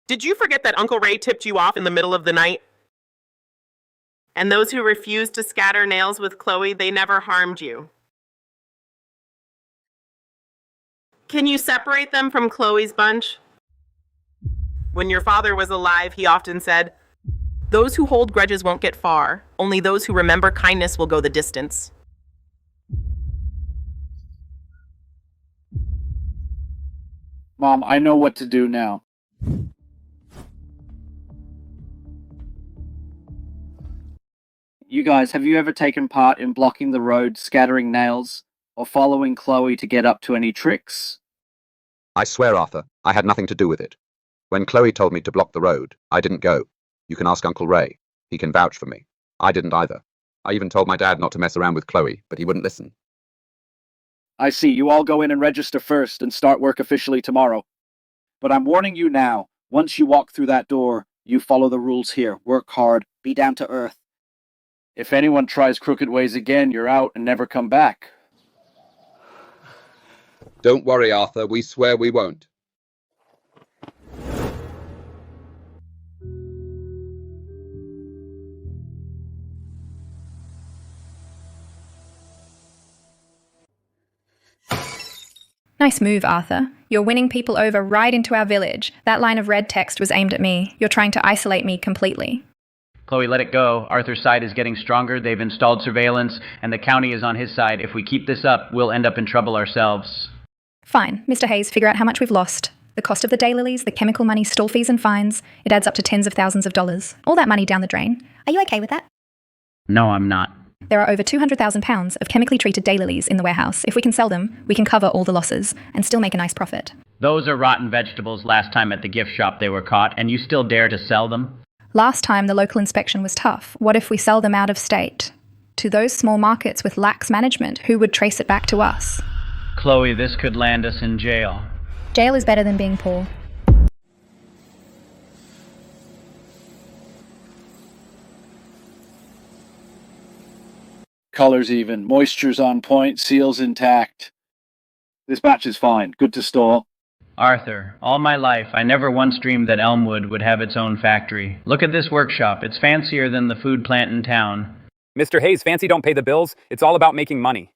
Did you forget that Uncle Ray tipped you off in the middle of the night? And those who refused to scatter nails with Chloe, they never harmed you. Can you separate them from Chloe's bunch? When your father was alive, he often said, "Those who hold grudges won't get far. Only those who remember kindness will go the distance." Mom, I know what to do now. You guys, have you ever taken part in blocking the road, scattering nails, or following Chloe to get up to any tricks? I swear, Arthur, I had nothing to do with it. When Chloe told me to block the road, I didn't go. You can ask Uncle Ray. He can vouch for me. I didn't either. I even told my dad not to mess around with Chloe, but he wouldn't listen. I see. You all go in and register first and start work officially tomorrow. But I'm warning you now, once you walk through that door, you follow the rules here. Work hard. Be down to earth. If anyone tries crooked ways again, you're out and never come back. Don't worry, Arthur. We swear we won't. Nice move, Arthur. You're winning people over right into our village. That line of red text was aimed at me. You're trying to isolate me completely. Chloe, let it go. Arthur's side is getting stronger. They've installed surveillance, and the county is on his side. If we keep this up, we'll end up in trouble ourselves. Fine. Mr. Hayes, figure out how much we've lost. The cost of the daylilies, the chemical money, stall fees and fines. It adds up to tens of thousands of dollars. All that money down the drain. Are you okay with that? No, I'm not. There are over 200,000 pounds of chemically treated daylilies in the warehouse. If we can sell them, we can cover all the losses and still make a nice profit. Those are rotten vegetables. Last time at the gift shop they were caught, and you still dare to sell them? Last time the local inspection was tough. What if we sell them out of state? To those small markets with lax management, who would trace it back to us? Chloe, this could land us in jail. Jail is better than being poor. Colors even, moisture's on point, seal's intact. This batch is fine, good to store. Arthur, all my life, I never once dreamed that Elmwood would have its own factory. Look at this workshop. It's fancier than the food plant in town. Mr. Hayes, fancy don't pay the bills. It's all about making money.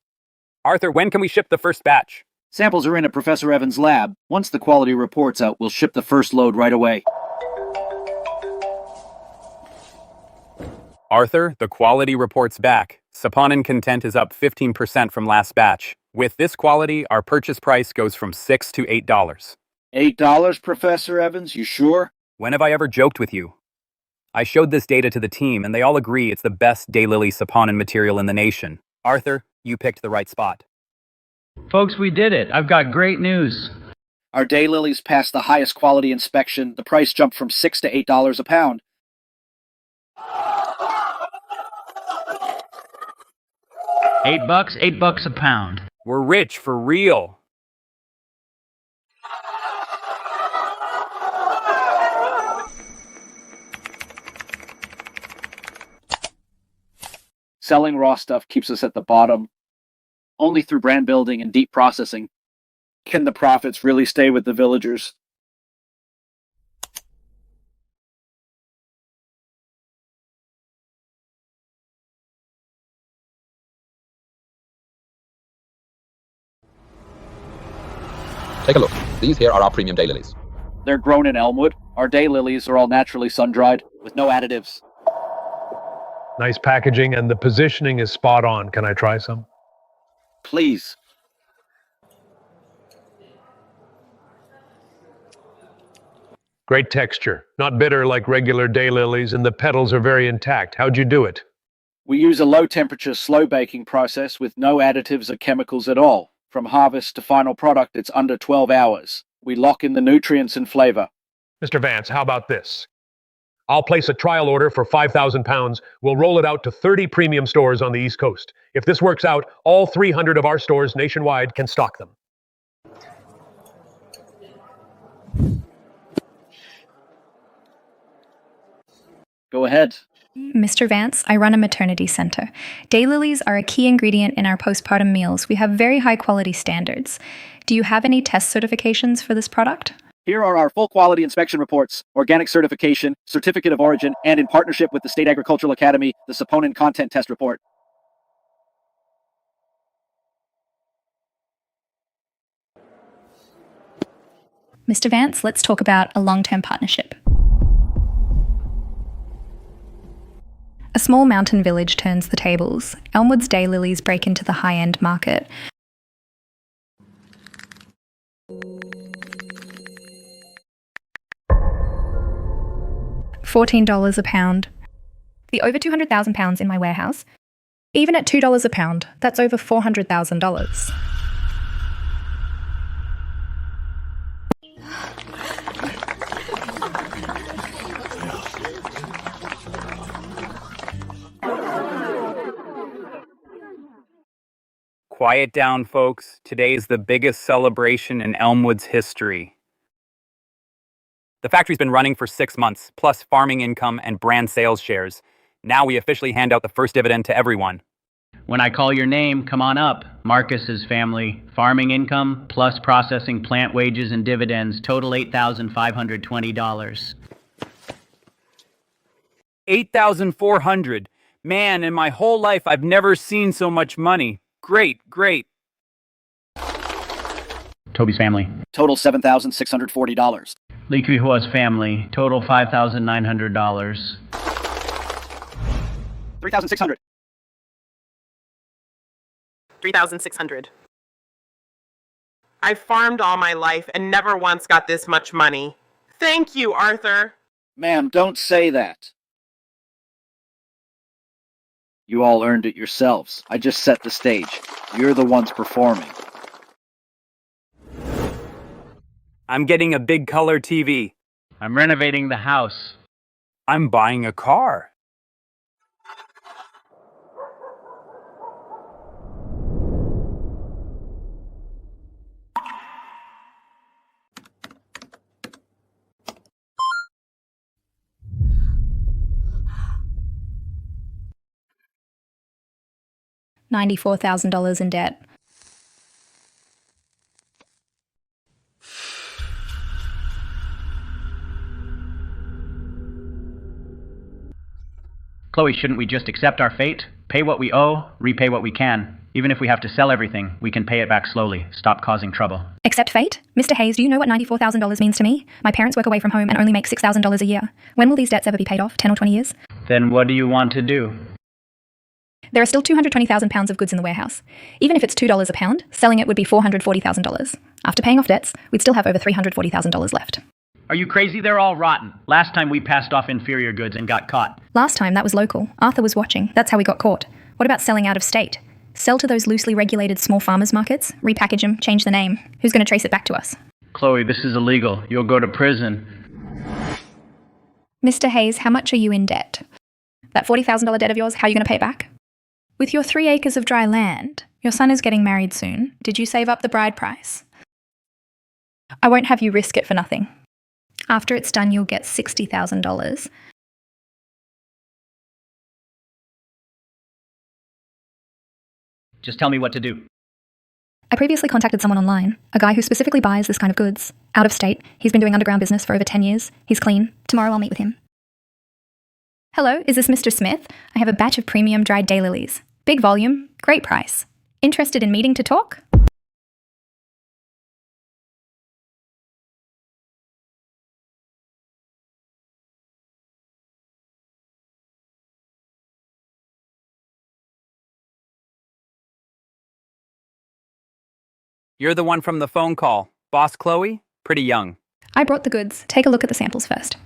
Arthur, when can we ship the first batch? Samples are in at Professor Evans' lab. Once the quality report's out, we'll ship the first load right away. Arthur, the quality report's back. Saponin content is up 15% from last batch. With this quality, our purchase price goes from $6 to $8. $8, Professor Evans? You sure? When have I ever joked with you? I showed this data to the team, and they all agree it's the best daylily saponin material in the nation. Arthur, you picked the right spot. Folks, we did it. I've got great news. Our daylilies passed the highest quality inspection. The price jumped from $6 to $8 a pound. $8 a pound. We're rich for real. Selling raw stuff keeps us at the bottom. Only through brand building and deep processing can the profits really stay with the villagers. Take a look. These here are our premium daylilies. They're grown in Elmwood. Our daylilies are all naturally sun-dried, with no additives. Nice packaging, and the positioning is spot on. Can I try some? Please. Great texture. Not bitter like regular daylilies, and the petals are very intact. How'd you do it? We use a low-temperature, slow-baking process with no additives or chemicals at all. From harvest to final product, it's under 12 hours. We lock in the nutrients and flavor. Mr. Vance, how about this? I'll place a trial order for 5,000 pounds. We'll roll it out to 30 premium stores on the East Coast. If this works out, all 300 of our stores nationwide can stock them. Go ahead. Mr. Vance, I run a maternity center. Daylilies are a key ingredient in our postpartum meals. We have very high quality standards. Do you have any test certifications for this product? Here are our full quality inspection reports, organic certification, certificate of origin, and in partnership with the State Agricultural Academy, the Saponin Content Test Report. Mr. Vance, let's talk about a long-term partnership. A small mountain village turns the tables. Elmwood's daylilies break into the high-end market. $14 a pound. The over 200,000 pounds in my warehouse. Even at $2 a pound, that's over $400,000. Quiet down, folks. Today is the biggest celebration in Elmwood's history. The factory's been running for 6 months, plus farming income and brand sales shares. Now we officially hand out the first dividend to everyone. When I call your name, come on up. Marcus's family. Farming income plus processing plant wages and dividends total $8,520. $8,400. Man, in my whole life, I've never seen so much money. Great, great. Toby's family. Total $7,640. Lee Kwihua's family. Total $5,900. $3,600. 3,600. I farmed all my life and never once got this much money. Thank you, Arthur. Ma'am, don't say that. You all earned it yourselves. I just set the stage. You're the ones performing. I'm getting a big color TV. I'm renovating the house. I'm buying a car. $94,000 in debt. Chloe, shouldn't we just accept our fate? Pay what we owe, repay what we can. Even if we have to sell everything, we can pay it back slowly. Stop causing trouble. Accept fate? Mr. Hayes, do you know what $94,000 means to me? My parents work away from home and only make $6,000 a year. When will these debts ever be paid off? 10 or 20 years? Then what do you want to do? There are still 220,000 pounds of goods in the warehouse. Even if it's $2 a pound, selling it would be $440,000. After paying off debts, we'd still have over $340,000 left. Are you crazy? They're all rotten. Last time we passed off inferior goods and got caught. Last time, that was local. Arthur was watching. That's how we got caught. What about selling out of state? Sell to those loosely regulated small farmers markets, repackage them, change the name. Who's going to trace it back to us? Chloe, this is illegal. You'll go to prison. Mr. Hayes, how much are you in debt? That $40,000 debt of yours, how are you going to pay it back? With your 3 acres of dry land, your son is getting married soon. Did you save up the bride price? I won't have you risk it for nothing. After it's done, you'll get $60,000. Just tell me what to do. I previously contacted someone online, a guy who specifically buys this kind of goods. Out of state, he's been doing underground business for over 10 years. He's clean. Tomorrow I'll meet with him. Hello, is this Mr. Smith? I have a batch of premium dried daylilies. Big volume, great price. Interested in meeting to talk? You're the one from the phone call. Boss Chloe? Pretty young. I brought the goods. Take a look at the samples first.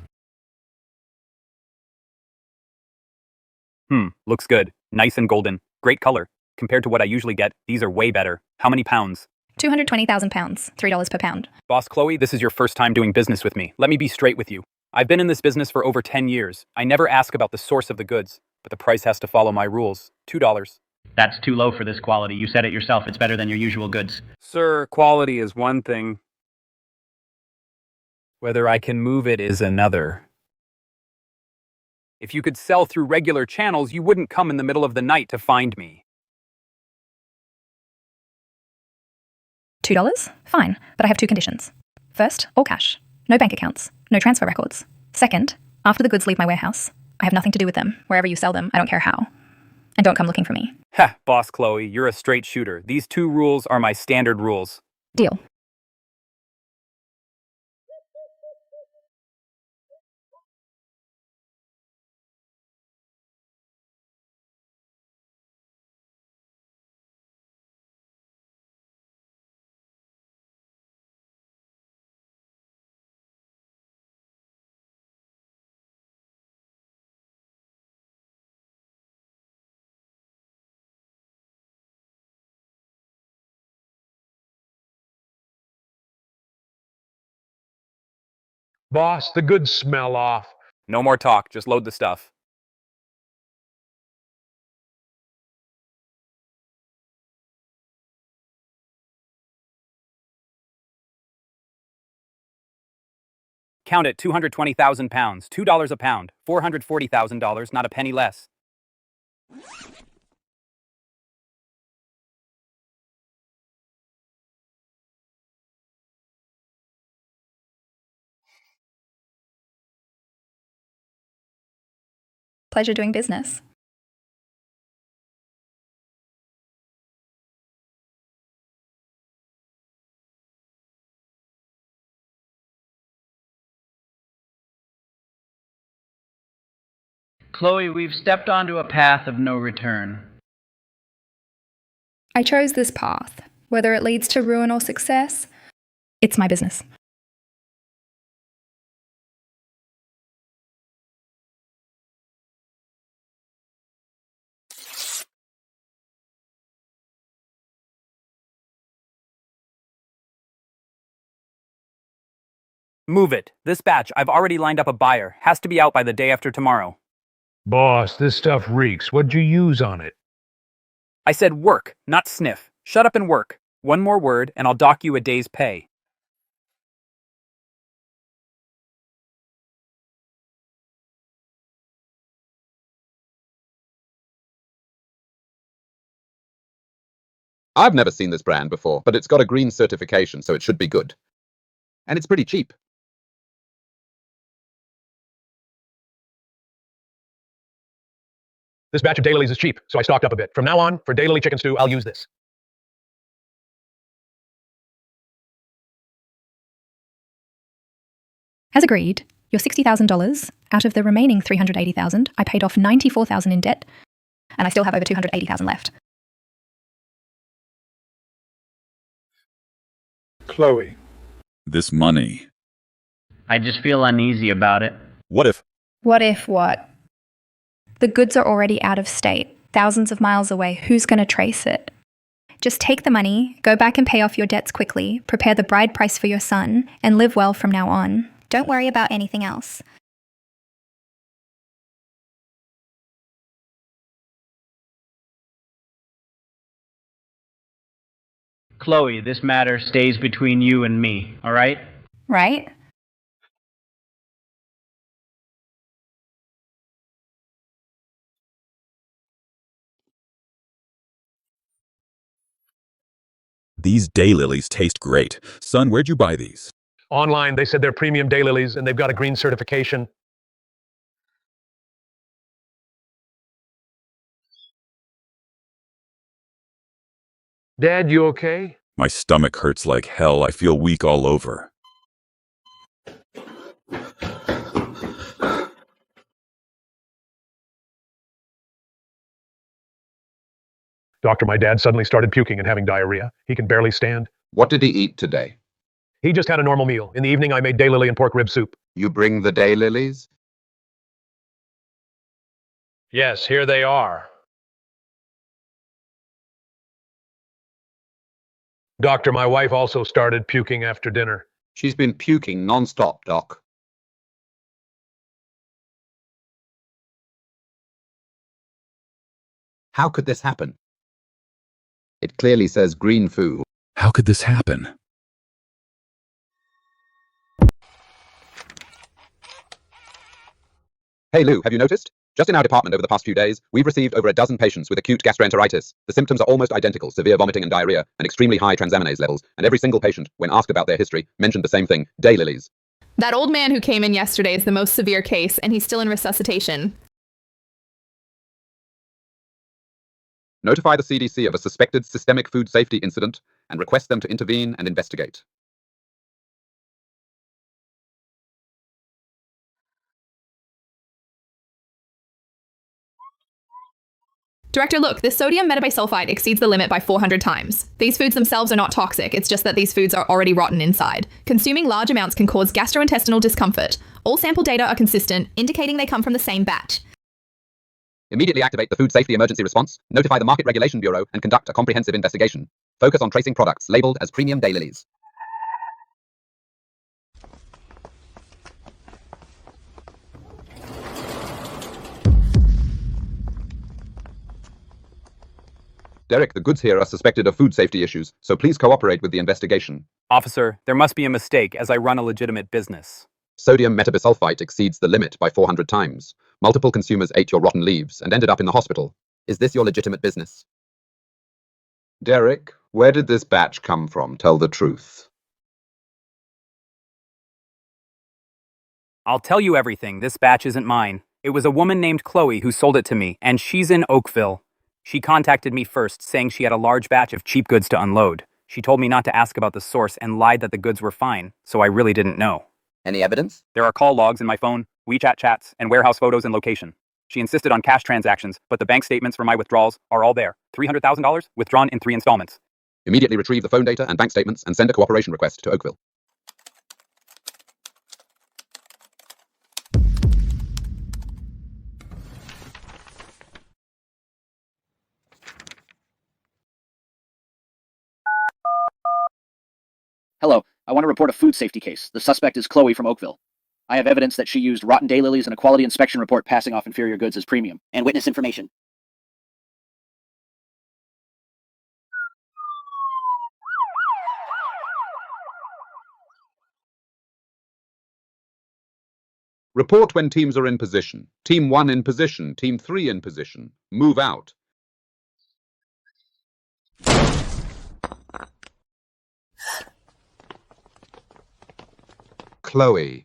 Looks good. Nice and golden. Great color. Compared to what I usually get, these are way better. How many pounds? 220,000 pounds, $3 per pound. Boss Chloe, this is your first time doing business with me. Let me be straight with you. I've been in this business for over 10 years. I never ask about the source of the goods, but the price has to follow my rules. $2. That's too low for this quality. You said it yourself. It's better than your usual goods. Sir, quality is one thing. Whether I can move it is another. If you could sell through regular channels, you wouldn't come in the middle of the night to find me. $2? Fine, but I have 2 conditions. First, all cash. No bank accounts. No transfer records. Second, after the goods leave my warehouse, I have nothing to do with them. Wherever you sell them, I don't care how. And don't come looking for me. Ha, Boss Chloe, you're a straight shooter. These 2 rules are my standard rules. Deal. Boss, the goods smell off. No more talk, just load the stuff. Count it, 220,000 pounds, $2 a pound, $440,000, not a penny less. Pleasure doing business. Chloe, we've stepped onto a path of no return. I chose this path. Whether it leads to ruin or success, it's my business. Move it. This batch, I've already lined up a buyer. Has to be out by the day after tomorrow. Boss, this stuff reeks. What'd you use on it? I said work, not sniff. Shut up and work. One more word, and I'll dock you a day's pay. I've never seen this brand before, but it's got a green certification, so it should be good. And it's pretty cheap. This batch of daylilies is cheap, so I stocked up a bit. From now on, for daylily chicken stew, I'll use this. As agreed, your $60,000 out of the remaining $380,000, I paid off $94,000 in debt, and I still have over $280,000 left. Chloe. This money. I just feel uneasy about it. What if? What if what? The goods are already out of state, thousands of miles away. Who's going to trace it? Just take the money, go back and pay off your debts quickly, prepare the bride price for your son, and live well from now on. Don't worry about anything else. Chloe, this matter stays between you and me, all right? Right? These daylilies taste great. Son, where'd you buy these? Online, they said they're premium daylilies, and they've got a green certification. Dad, you okay? My stomach hurts like hell. I feel weak all over. Doctor, my dad suddenly started puking and having diarrhea. He can barely stand. What did he eat today? He just had a normal meal. In the evening, I made daylily and pork rib soup. You bring the daylilies? Yes, here they are. Doctor, my wife also started puking after dinner. She's been puking non-stop, Doc. How could this happen? It clearly says green food. How could this happen? Hey Lou, have you noticed? Just in our department over the past few days, we've received over a dozen patients with acute gastroenteritis. The symptoms are almost identical: severe vomiting and diarrhea, and extremely high transaminase levels. And every single patient, when asked about their history, mentioned the same thing: daylilies. That old man who came in yesterday is the most severe case, and he's still in resuscitation. Notify the CDC of a suspected systemic food safety incident and request them to intervene and investigate. Director, look, this sodium metabisulfite exceeds the limit by 400 times. These foods themselves are not toxic, it's just that these foods are already rotten inside. Consuming large amounts can cause gastrointestinal discomfort. All sample data are consistent, indicating they come from the same batch. Immediately activate the Food Safety Emergency Response, notify the Market Regulation Bureau, and conduct a comprehensive investigation. Focus on tracing products labeled as premium daylilies. Derek, the goods here are suspected of food safety issues, so please cooperate with the investigation. Officer, there must be a mistake as I run a legitimate business. Sodium metabisulfite exceeds the limit by 400 times. Multiple consumers ate your rotten leaves and ended up in the hospital. Is this your legitimate business? Derek, where did this batch come from? Tell the truth. I'll tell you everything. This batch isn't mine. It was a woman named Chloe who sold it to me, and she's in Oakville. She contacted me first, saying she had a large batch of cheap goods to unload. She told me not to ask about the source and lied that the goods were fine, so I really didn't know. Any evidence? There are call logs in my phone, WeChat chats, and warehouse photos and location. She insisted on cash transactions, but the bank statements for my withdrawals are all there. $300,000 withdrawn in 3 installments. Immediately retrieve the phone data and bank statements and send a cooperation request to Oakville. Hello, I want to report a food safety case. The suspect is Chloe from Oakville. I have evidence that she used rotten daylilies in a quality inspection report passing off inferior goods as premium. And witness information. Report when teams are in position. Team 1 in position. Team 3 in position. Move out. Chloe.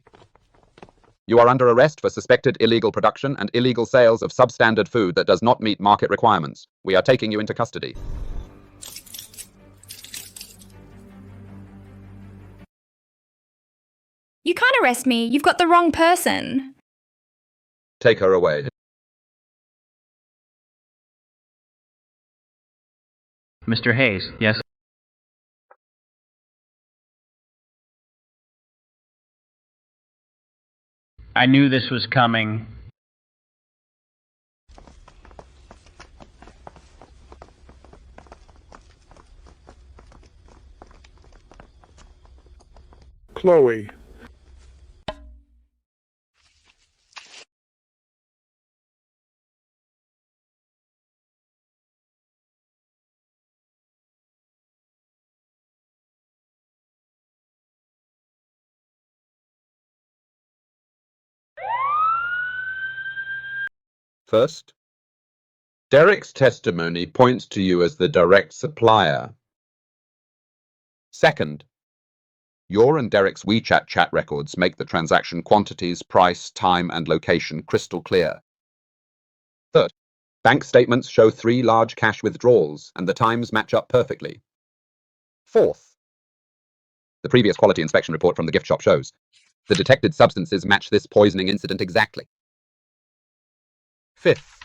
You are under arrest for suspected illegal production and illegal sales of substandard food that does not meet market requirements. We are taking you into custody. You can't arrest me. You've got the wrong person. Take her away. Mr. Hayes, yes? I knew this was coming. Chloe. First, Derek's testimony points to you as the direct supplier. Second, your and Derek's WeChat chat records make the transaction quantities, price, time, and location crystal clear. Third, bank statements show 3 large cash withdrawals, and the times match up perfectly. Fourth, the previous quality inspection report from the gift shop shows the detected substances match this poisoning incident exactly. Fifth,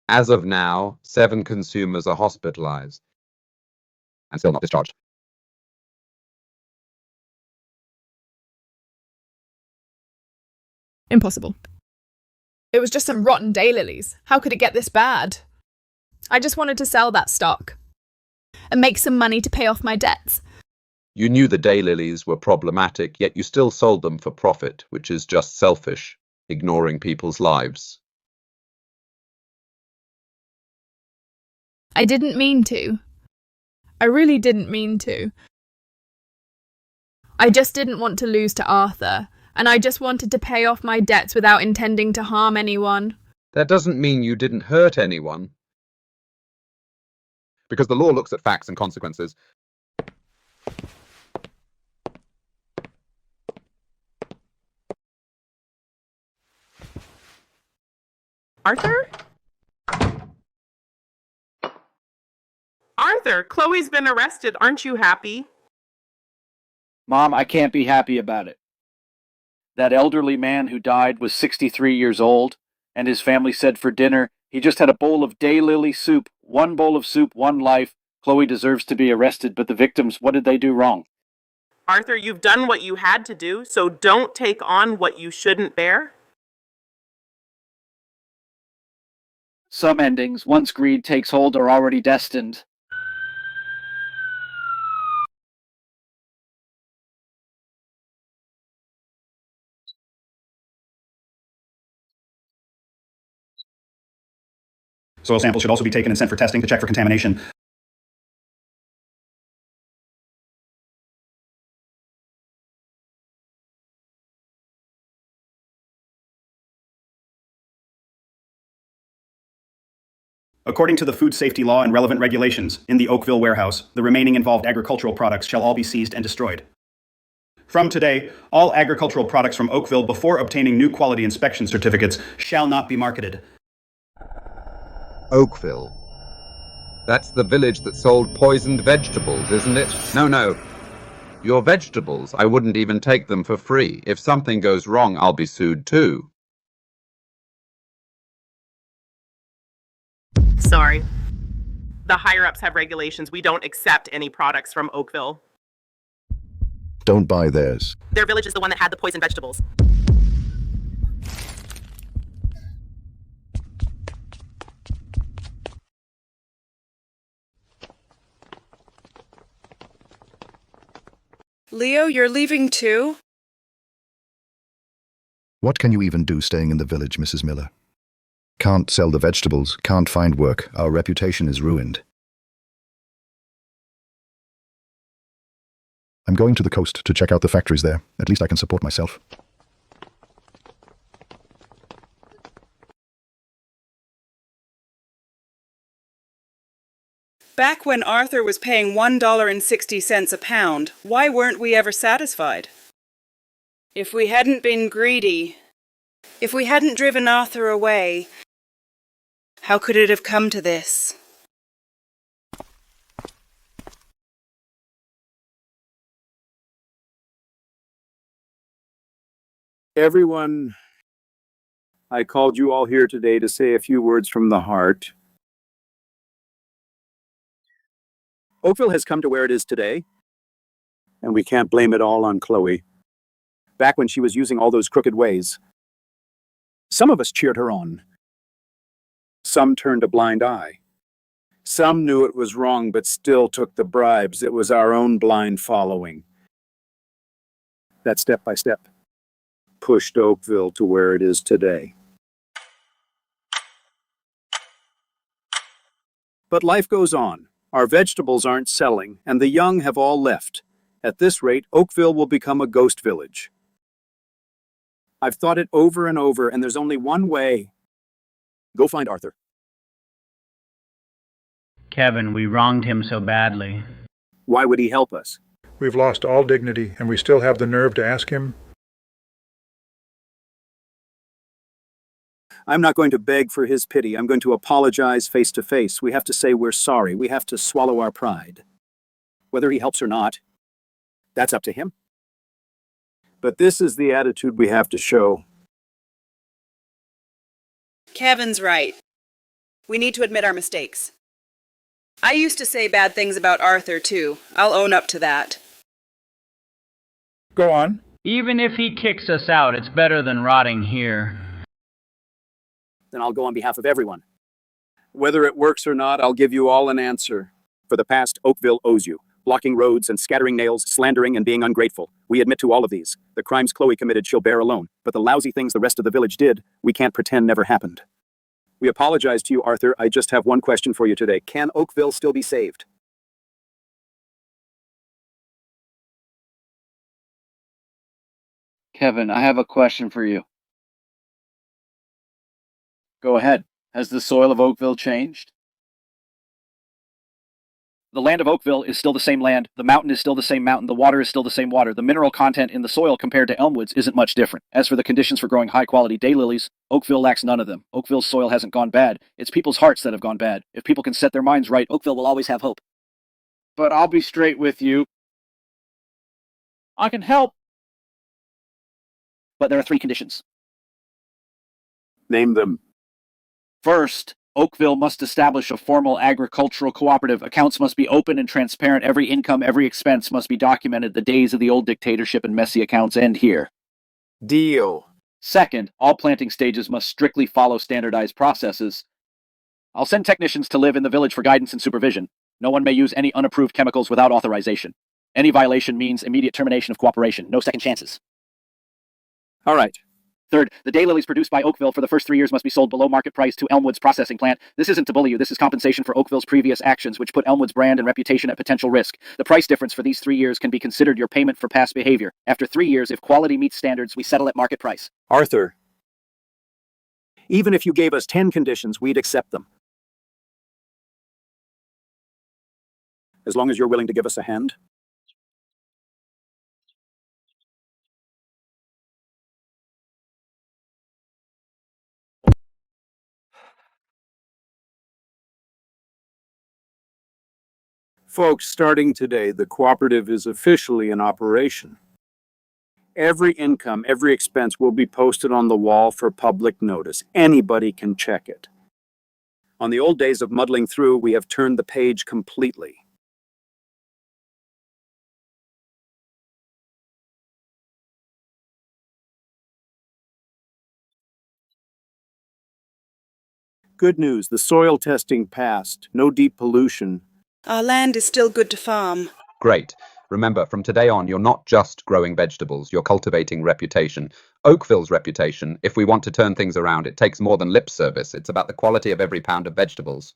as of now, 7 consumers are hospitalized and still not discharged. Impossible. It was just some rotten daylilies. How could it get this bad? I just wanted to sell that stock and make some money to pay off my debts. You knew the daylilies were problematic, yet you still sold them for profit, which is just selfish, ignoring people's lives. I didn't mean to. I really didn't mean to. I just didn't want to lose to Arthur, and I just wanted to pay off my debts without intending to harm anyone. That doesn't mean you didn't hurt anyone. Because the law looks at facts and consequences. Arthur? Arthur, Chloe's been arrested. Aren't you happy? Mom, I can't be happy about it. That elderly man who died was 63 years old, and his family said for dinner he just had a bowl of daylily soup. 1 bowl of soup, 1 life. Chloe deserves to be arrested, but the victims, what did they do wrong? Arthur, you've done what you had to do, so don't take on what you shouldn't bear. Some endings, once greed takes hold, are already destined. Soil samples should also be taken and sent for testing to check for contamination. According to the food safety law and relevant regulations, in the Oakville warehouse, the remaining involved agricultural products shall all be seized and destroyed. From today, all agricultural products from Oakville before obtaining new quality inspection certificates shall not be marketed. Oakville. That's the village that sold poisoned vegetables, isn't it? No. Your vegetables, I wouldn't even take them for free. If something goes wrong, I'll be sued too. Sorry. The higher-ups have regulations. We don't accept any products from Oakville. Don't buy theirs. Their village is the one that had the poisoned vegetables. Leo, you're leaving too? What can you even do staying in the village, Mrs. Miller? Can't sell the vegetables, can't find work. Our reputation is ruined. I'm going to the coast to check out the factories there. At least I can support myself. Back when Arthur was paying $1.60 a pound, why weren't we ever satisfied? If we hadn't been greedy, if we hadn't driven Arthur away, how could it have come to this? Everyone, I called you all here today to say a few words from the heart. Oakville has come to where it is today, and we can't blame it all on Chloe. Back when she was using all those crooked ways, some of us cheered her on. Some turned a blind eye. Some knew it was wrong but still took the bribes. It was our own blind following that step by step pushed Oakville to where it is today. But life goes on. Our vegetables aren't selling, and the young have all left. At this rate, Oakville will become a ghost village. I've thought it over and over, and there's only one way. Go find Arthur. Kevin, we wronged him so badly. Why would he help us? We've lost all dignity, and we still have the nerve to ask him? I'm not going to beg for his pity. I'm going to apologize face to face. We have to say we're sorry. We have to swallow our pride. Whether he helps or not, that's up to him. But this is the attitude we have to show. Kevin's right. We need to admit our mistakes. I used to say bad things about Arthur, too. I'll own up to that. Go on. Even if he kicks us out, it's better than rotting here. Then I'll go on behalf of everyone. Whether it works or not, I'll give you all an answer. For the past, Oakville owes you. Blocking roads and scattering nails, slandering and being ungrateful. We admit to all of these. The crimes Chloe committed she'll bear alone. But the lousy things the rest of the village did, we can't pretend never happened. We apologize to you, Arthur. I just have one question for you today. Can Oakville still be saved? Kevin, I have a question for you. Go ahead. Has the soil of Oakville changed? The land of Oakville is still the same land, the mountain is still the same mountain, the water is still the same water, the mineral content in the soil compared to Elmwood's isn't much different. As for the conditions for growing high-quality daylilies, Oakville lacks none of them. Oakville's soil hasn't gone bad, it's people's hearts that have gone bad. If people can set their minds right, Oakville will always have hope. But I'll be straight with you. I can help. But there are 3 conditions. Name them. First, Oakville must establish a formal agricultural cooperative. Accounts must be open and transparent. Every income, every expense must be documented. The days of the old dictatorship and messy accounts end here. Deal. Second, all planting stages must strictly follow standardized processes. I'll send technicians to live in the village for guidance and supervision. No one may use any unapproved chemicals without authorization. Any violation means immediate termination of cooperation. No second chances. All right. Third, the daylilies produced by Oakville for the first 3 years must be sold below market price to Elmwood's processing plant. This isn't to bully you, this is compensation for Oakville's previous actions, which put Elmwood's brand and reputation at potential risk. The price difference for these 3 years can be considered your payment for past behavior. After 3 years, if quality meets standards, we settle at market price. Arthur, even if you gave us 10 conditions, we'd accept them. As long as you're willing to give us a hand. Folks, starting today, the cooperative is officially in operation. Every income, every expense will be posted on the wall for public notice. Anybody can check it. On the old days of muddling through, we have turned the page completely. Good news, the soil testing passed. No deep pollution. Our land is still good to farm. Great. Remember, from today on, you're not just growing vegetables, you're cultivating reputation. Oakville's reputation, if we want to turn things around, it takes more than lip service. It's about the quality of every pound of vegetables.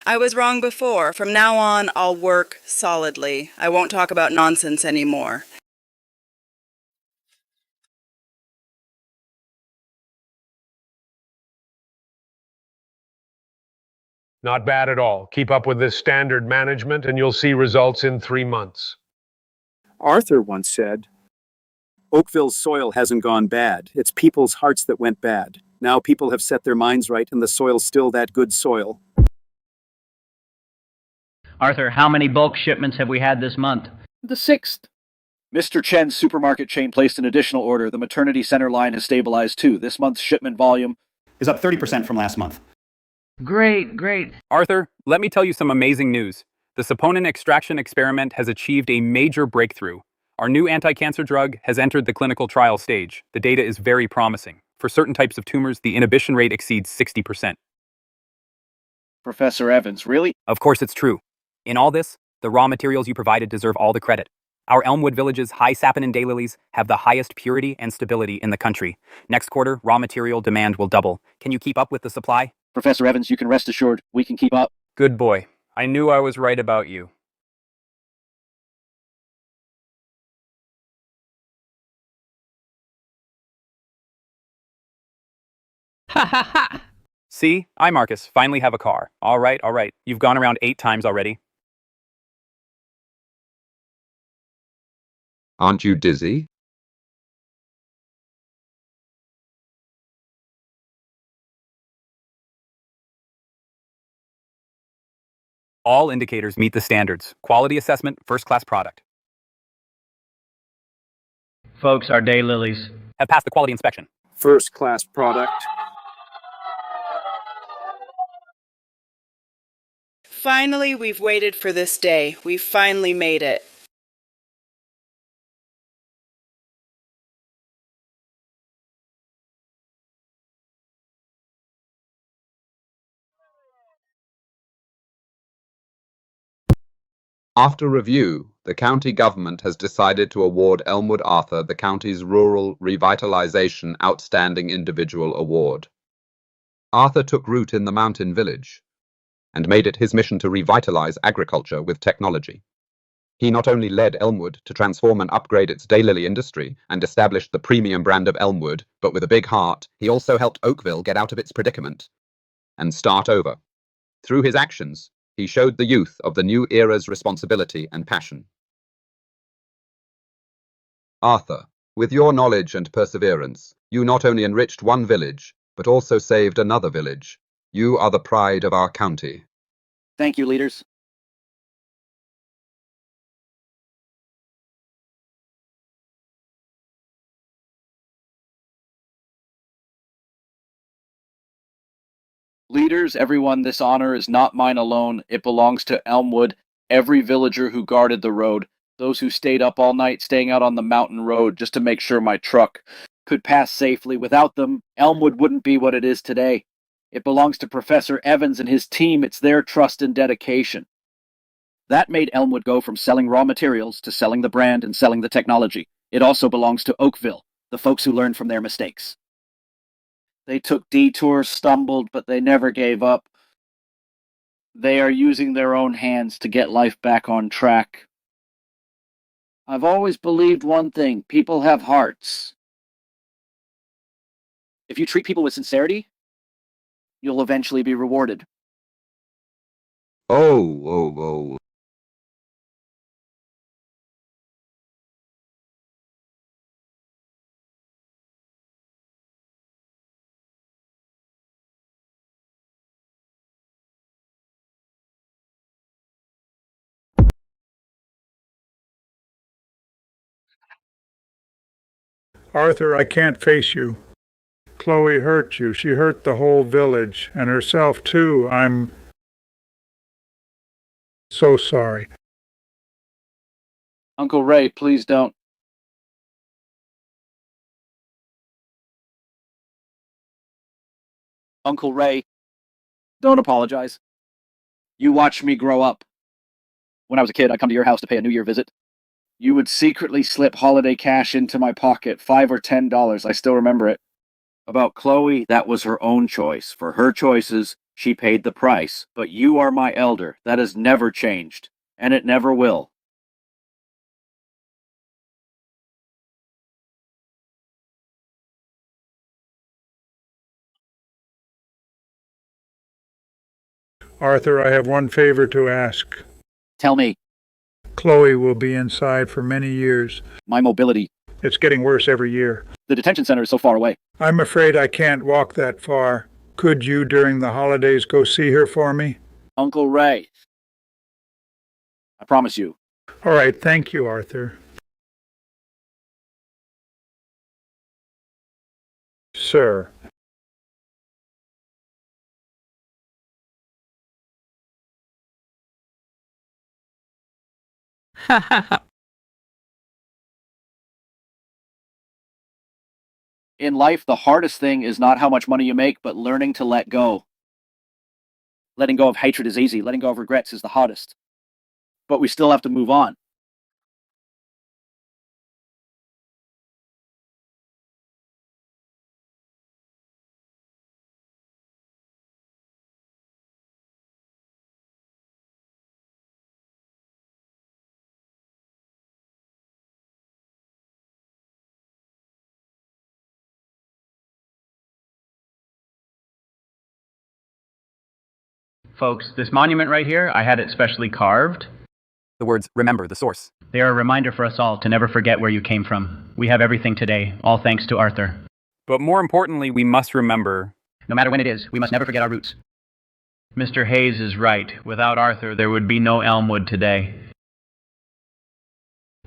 I was wrong before. From now on, I'll work solidly. I won't talk about nonsense anymore. Not bad at all. Keep up with this standard management and you'll see results in 3 months. Arthur once said, Oakville's soil hasn't gone bad. It's people's hearts that went bad. Now people have set their minds right and the soil's still that good soil. Arthur, how many bulk shipments have we had this month? The 6th. Mr. Chen's supermarket chain placed an additional order. The maternity center line has stabilized too. This month's shipment volume Is up 30% from last month. Great, great. Arthur, let me tell you some amazing news. The saponin extraction experiment has achieved a major breakthrough. Our new anti-cancer drug has entered the clinical trial stage. The data is very promising. For certain types of tumors, the inhibition rate exceeds 60%. Professor Evans, really? Of course it's true. In all this, the raw materials you provided deserve all the credit. Our Elmwood Village's high saponin daylilies have the highest purity and stability in the country. Next quarter, raw material demand will double. Can you keep up with the supply? Professor Evans, you can rest assured we can keep up. Good boy. I knew I was right about you. Ha ha ha! See? I, Marcus, finally have a car. All right. You've gone around 8 times already. Aren't you dizzy? All indicators meet the standards. Quality assessment, first-class product. Folks, our daylilies have passed the quality inspection. First-class product. Finally, we've waited for this day. We finally made it. After review, the county government has decided to award Elmwood Arthur the county's Rural Revitalization Outstanding Individual Award. Arthur took root in the mountain village and made it his mission to revitalize agriculture with technology. He not only led Elmwood to transform and upgrade its daylily industry and established the premium brand of Elmwood, but with a big heart, he also helped Oakville get out of its predicament and start over. Through his actions, he showed the youth of the new era's responsibility and passion. Arthur, with your knowledge and perseverance, you not only enriched one village, but also saved another village. You are the pride of our county. Thank you, leaders. Leaders, everyone, this honor is not mine alone. It belongs to Elmwood, every villager who guarded the road, those who stayed up all night staying out on the mountain road just to make sure my truck could pass safely. Without them, Elmwood wouldn't be what it is today. It belongs to Professor Evans and his team. It's their trust and dedication. That made Elmwood go from selling raw materials to selling the brand and selling the technology. It also belongs to Oakville, the folks who learned from their mistakes. They took detours, stumbled, but they never gave up. They are using their own hands to get life back on track. I've always believed one thing: people have hearts. If you treat people with sincerity, you'll eventually be rewarded. Oh. Arthur, I can't face you. Chloe hurt you. She hurt the whole village, and herself too. I'm so sorry. Uncle Ray, please don't. Uncle Ray, don't apologize. You watched me grow up. When I was a kid, I'd come to your house to pay a New Year visit. You would secretly slip holiday cash into my pocket, $5 or $10. I still remember it. About Chloe, that was her own choice. For her choices, she paid the price. But you are my elder. That has never changed, and it never will. Arthur, I have one favor to ask. Tell me. Chloe will be inside for many years. My mobility. It's getting worse every year. The detention center is so far away. I'm afraid I can't walk that far. Could you, during the holidays, go see her for me? Uncle Ray. I promise you. All right, thank you, Arthur. Sir. In life, the hardest thing is not how much money you make, but learning to let go. Letting go of hatred is easy. Letting go of regrets is the hardest. But we still have to move on. Folks, this monument right here, I had it specially carved. The words, remember the source. They are a reminder for us all to never forget where you came from. We have everything today, all thanks to Arthur. But more importantly, we must remember, No matter when it is, we must never forget our roots. Mr. Hayes is right. Without Arthur, there would be no Elmwood today.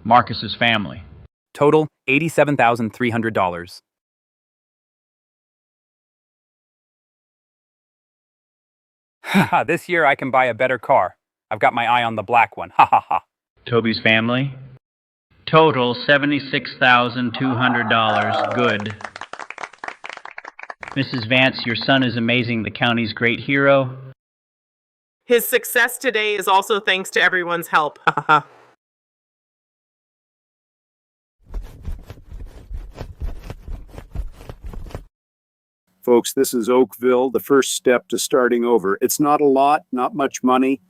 Marcus's family. total $87,300. Haha, this year I can buy a better car. I've got my eye on the black one. Ha ha ha. Toby's family. Total $76,200. Good. Mrs. Vance, your son is amazing, the county's great hero. His success today is also thanks to everyone's help. Folks, this is Oakville, the first step to starting over. It's not a lot, not much money,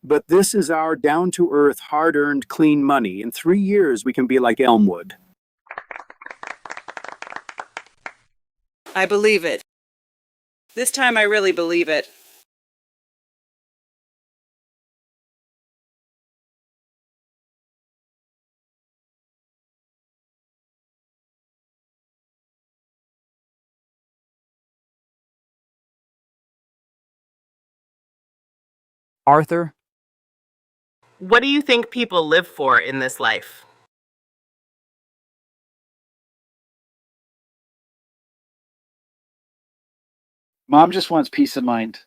but this is our down-to-earth, hard-earned, clean money. In 3 years, we can be like Elmwood. I believe it. This time I really believe it. Arthur? What do you think people live for in this life? Mom just wants peace of mind.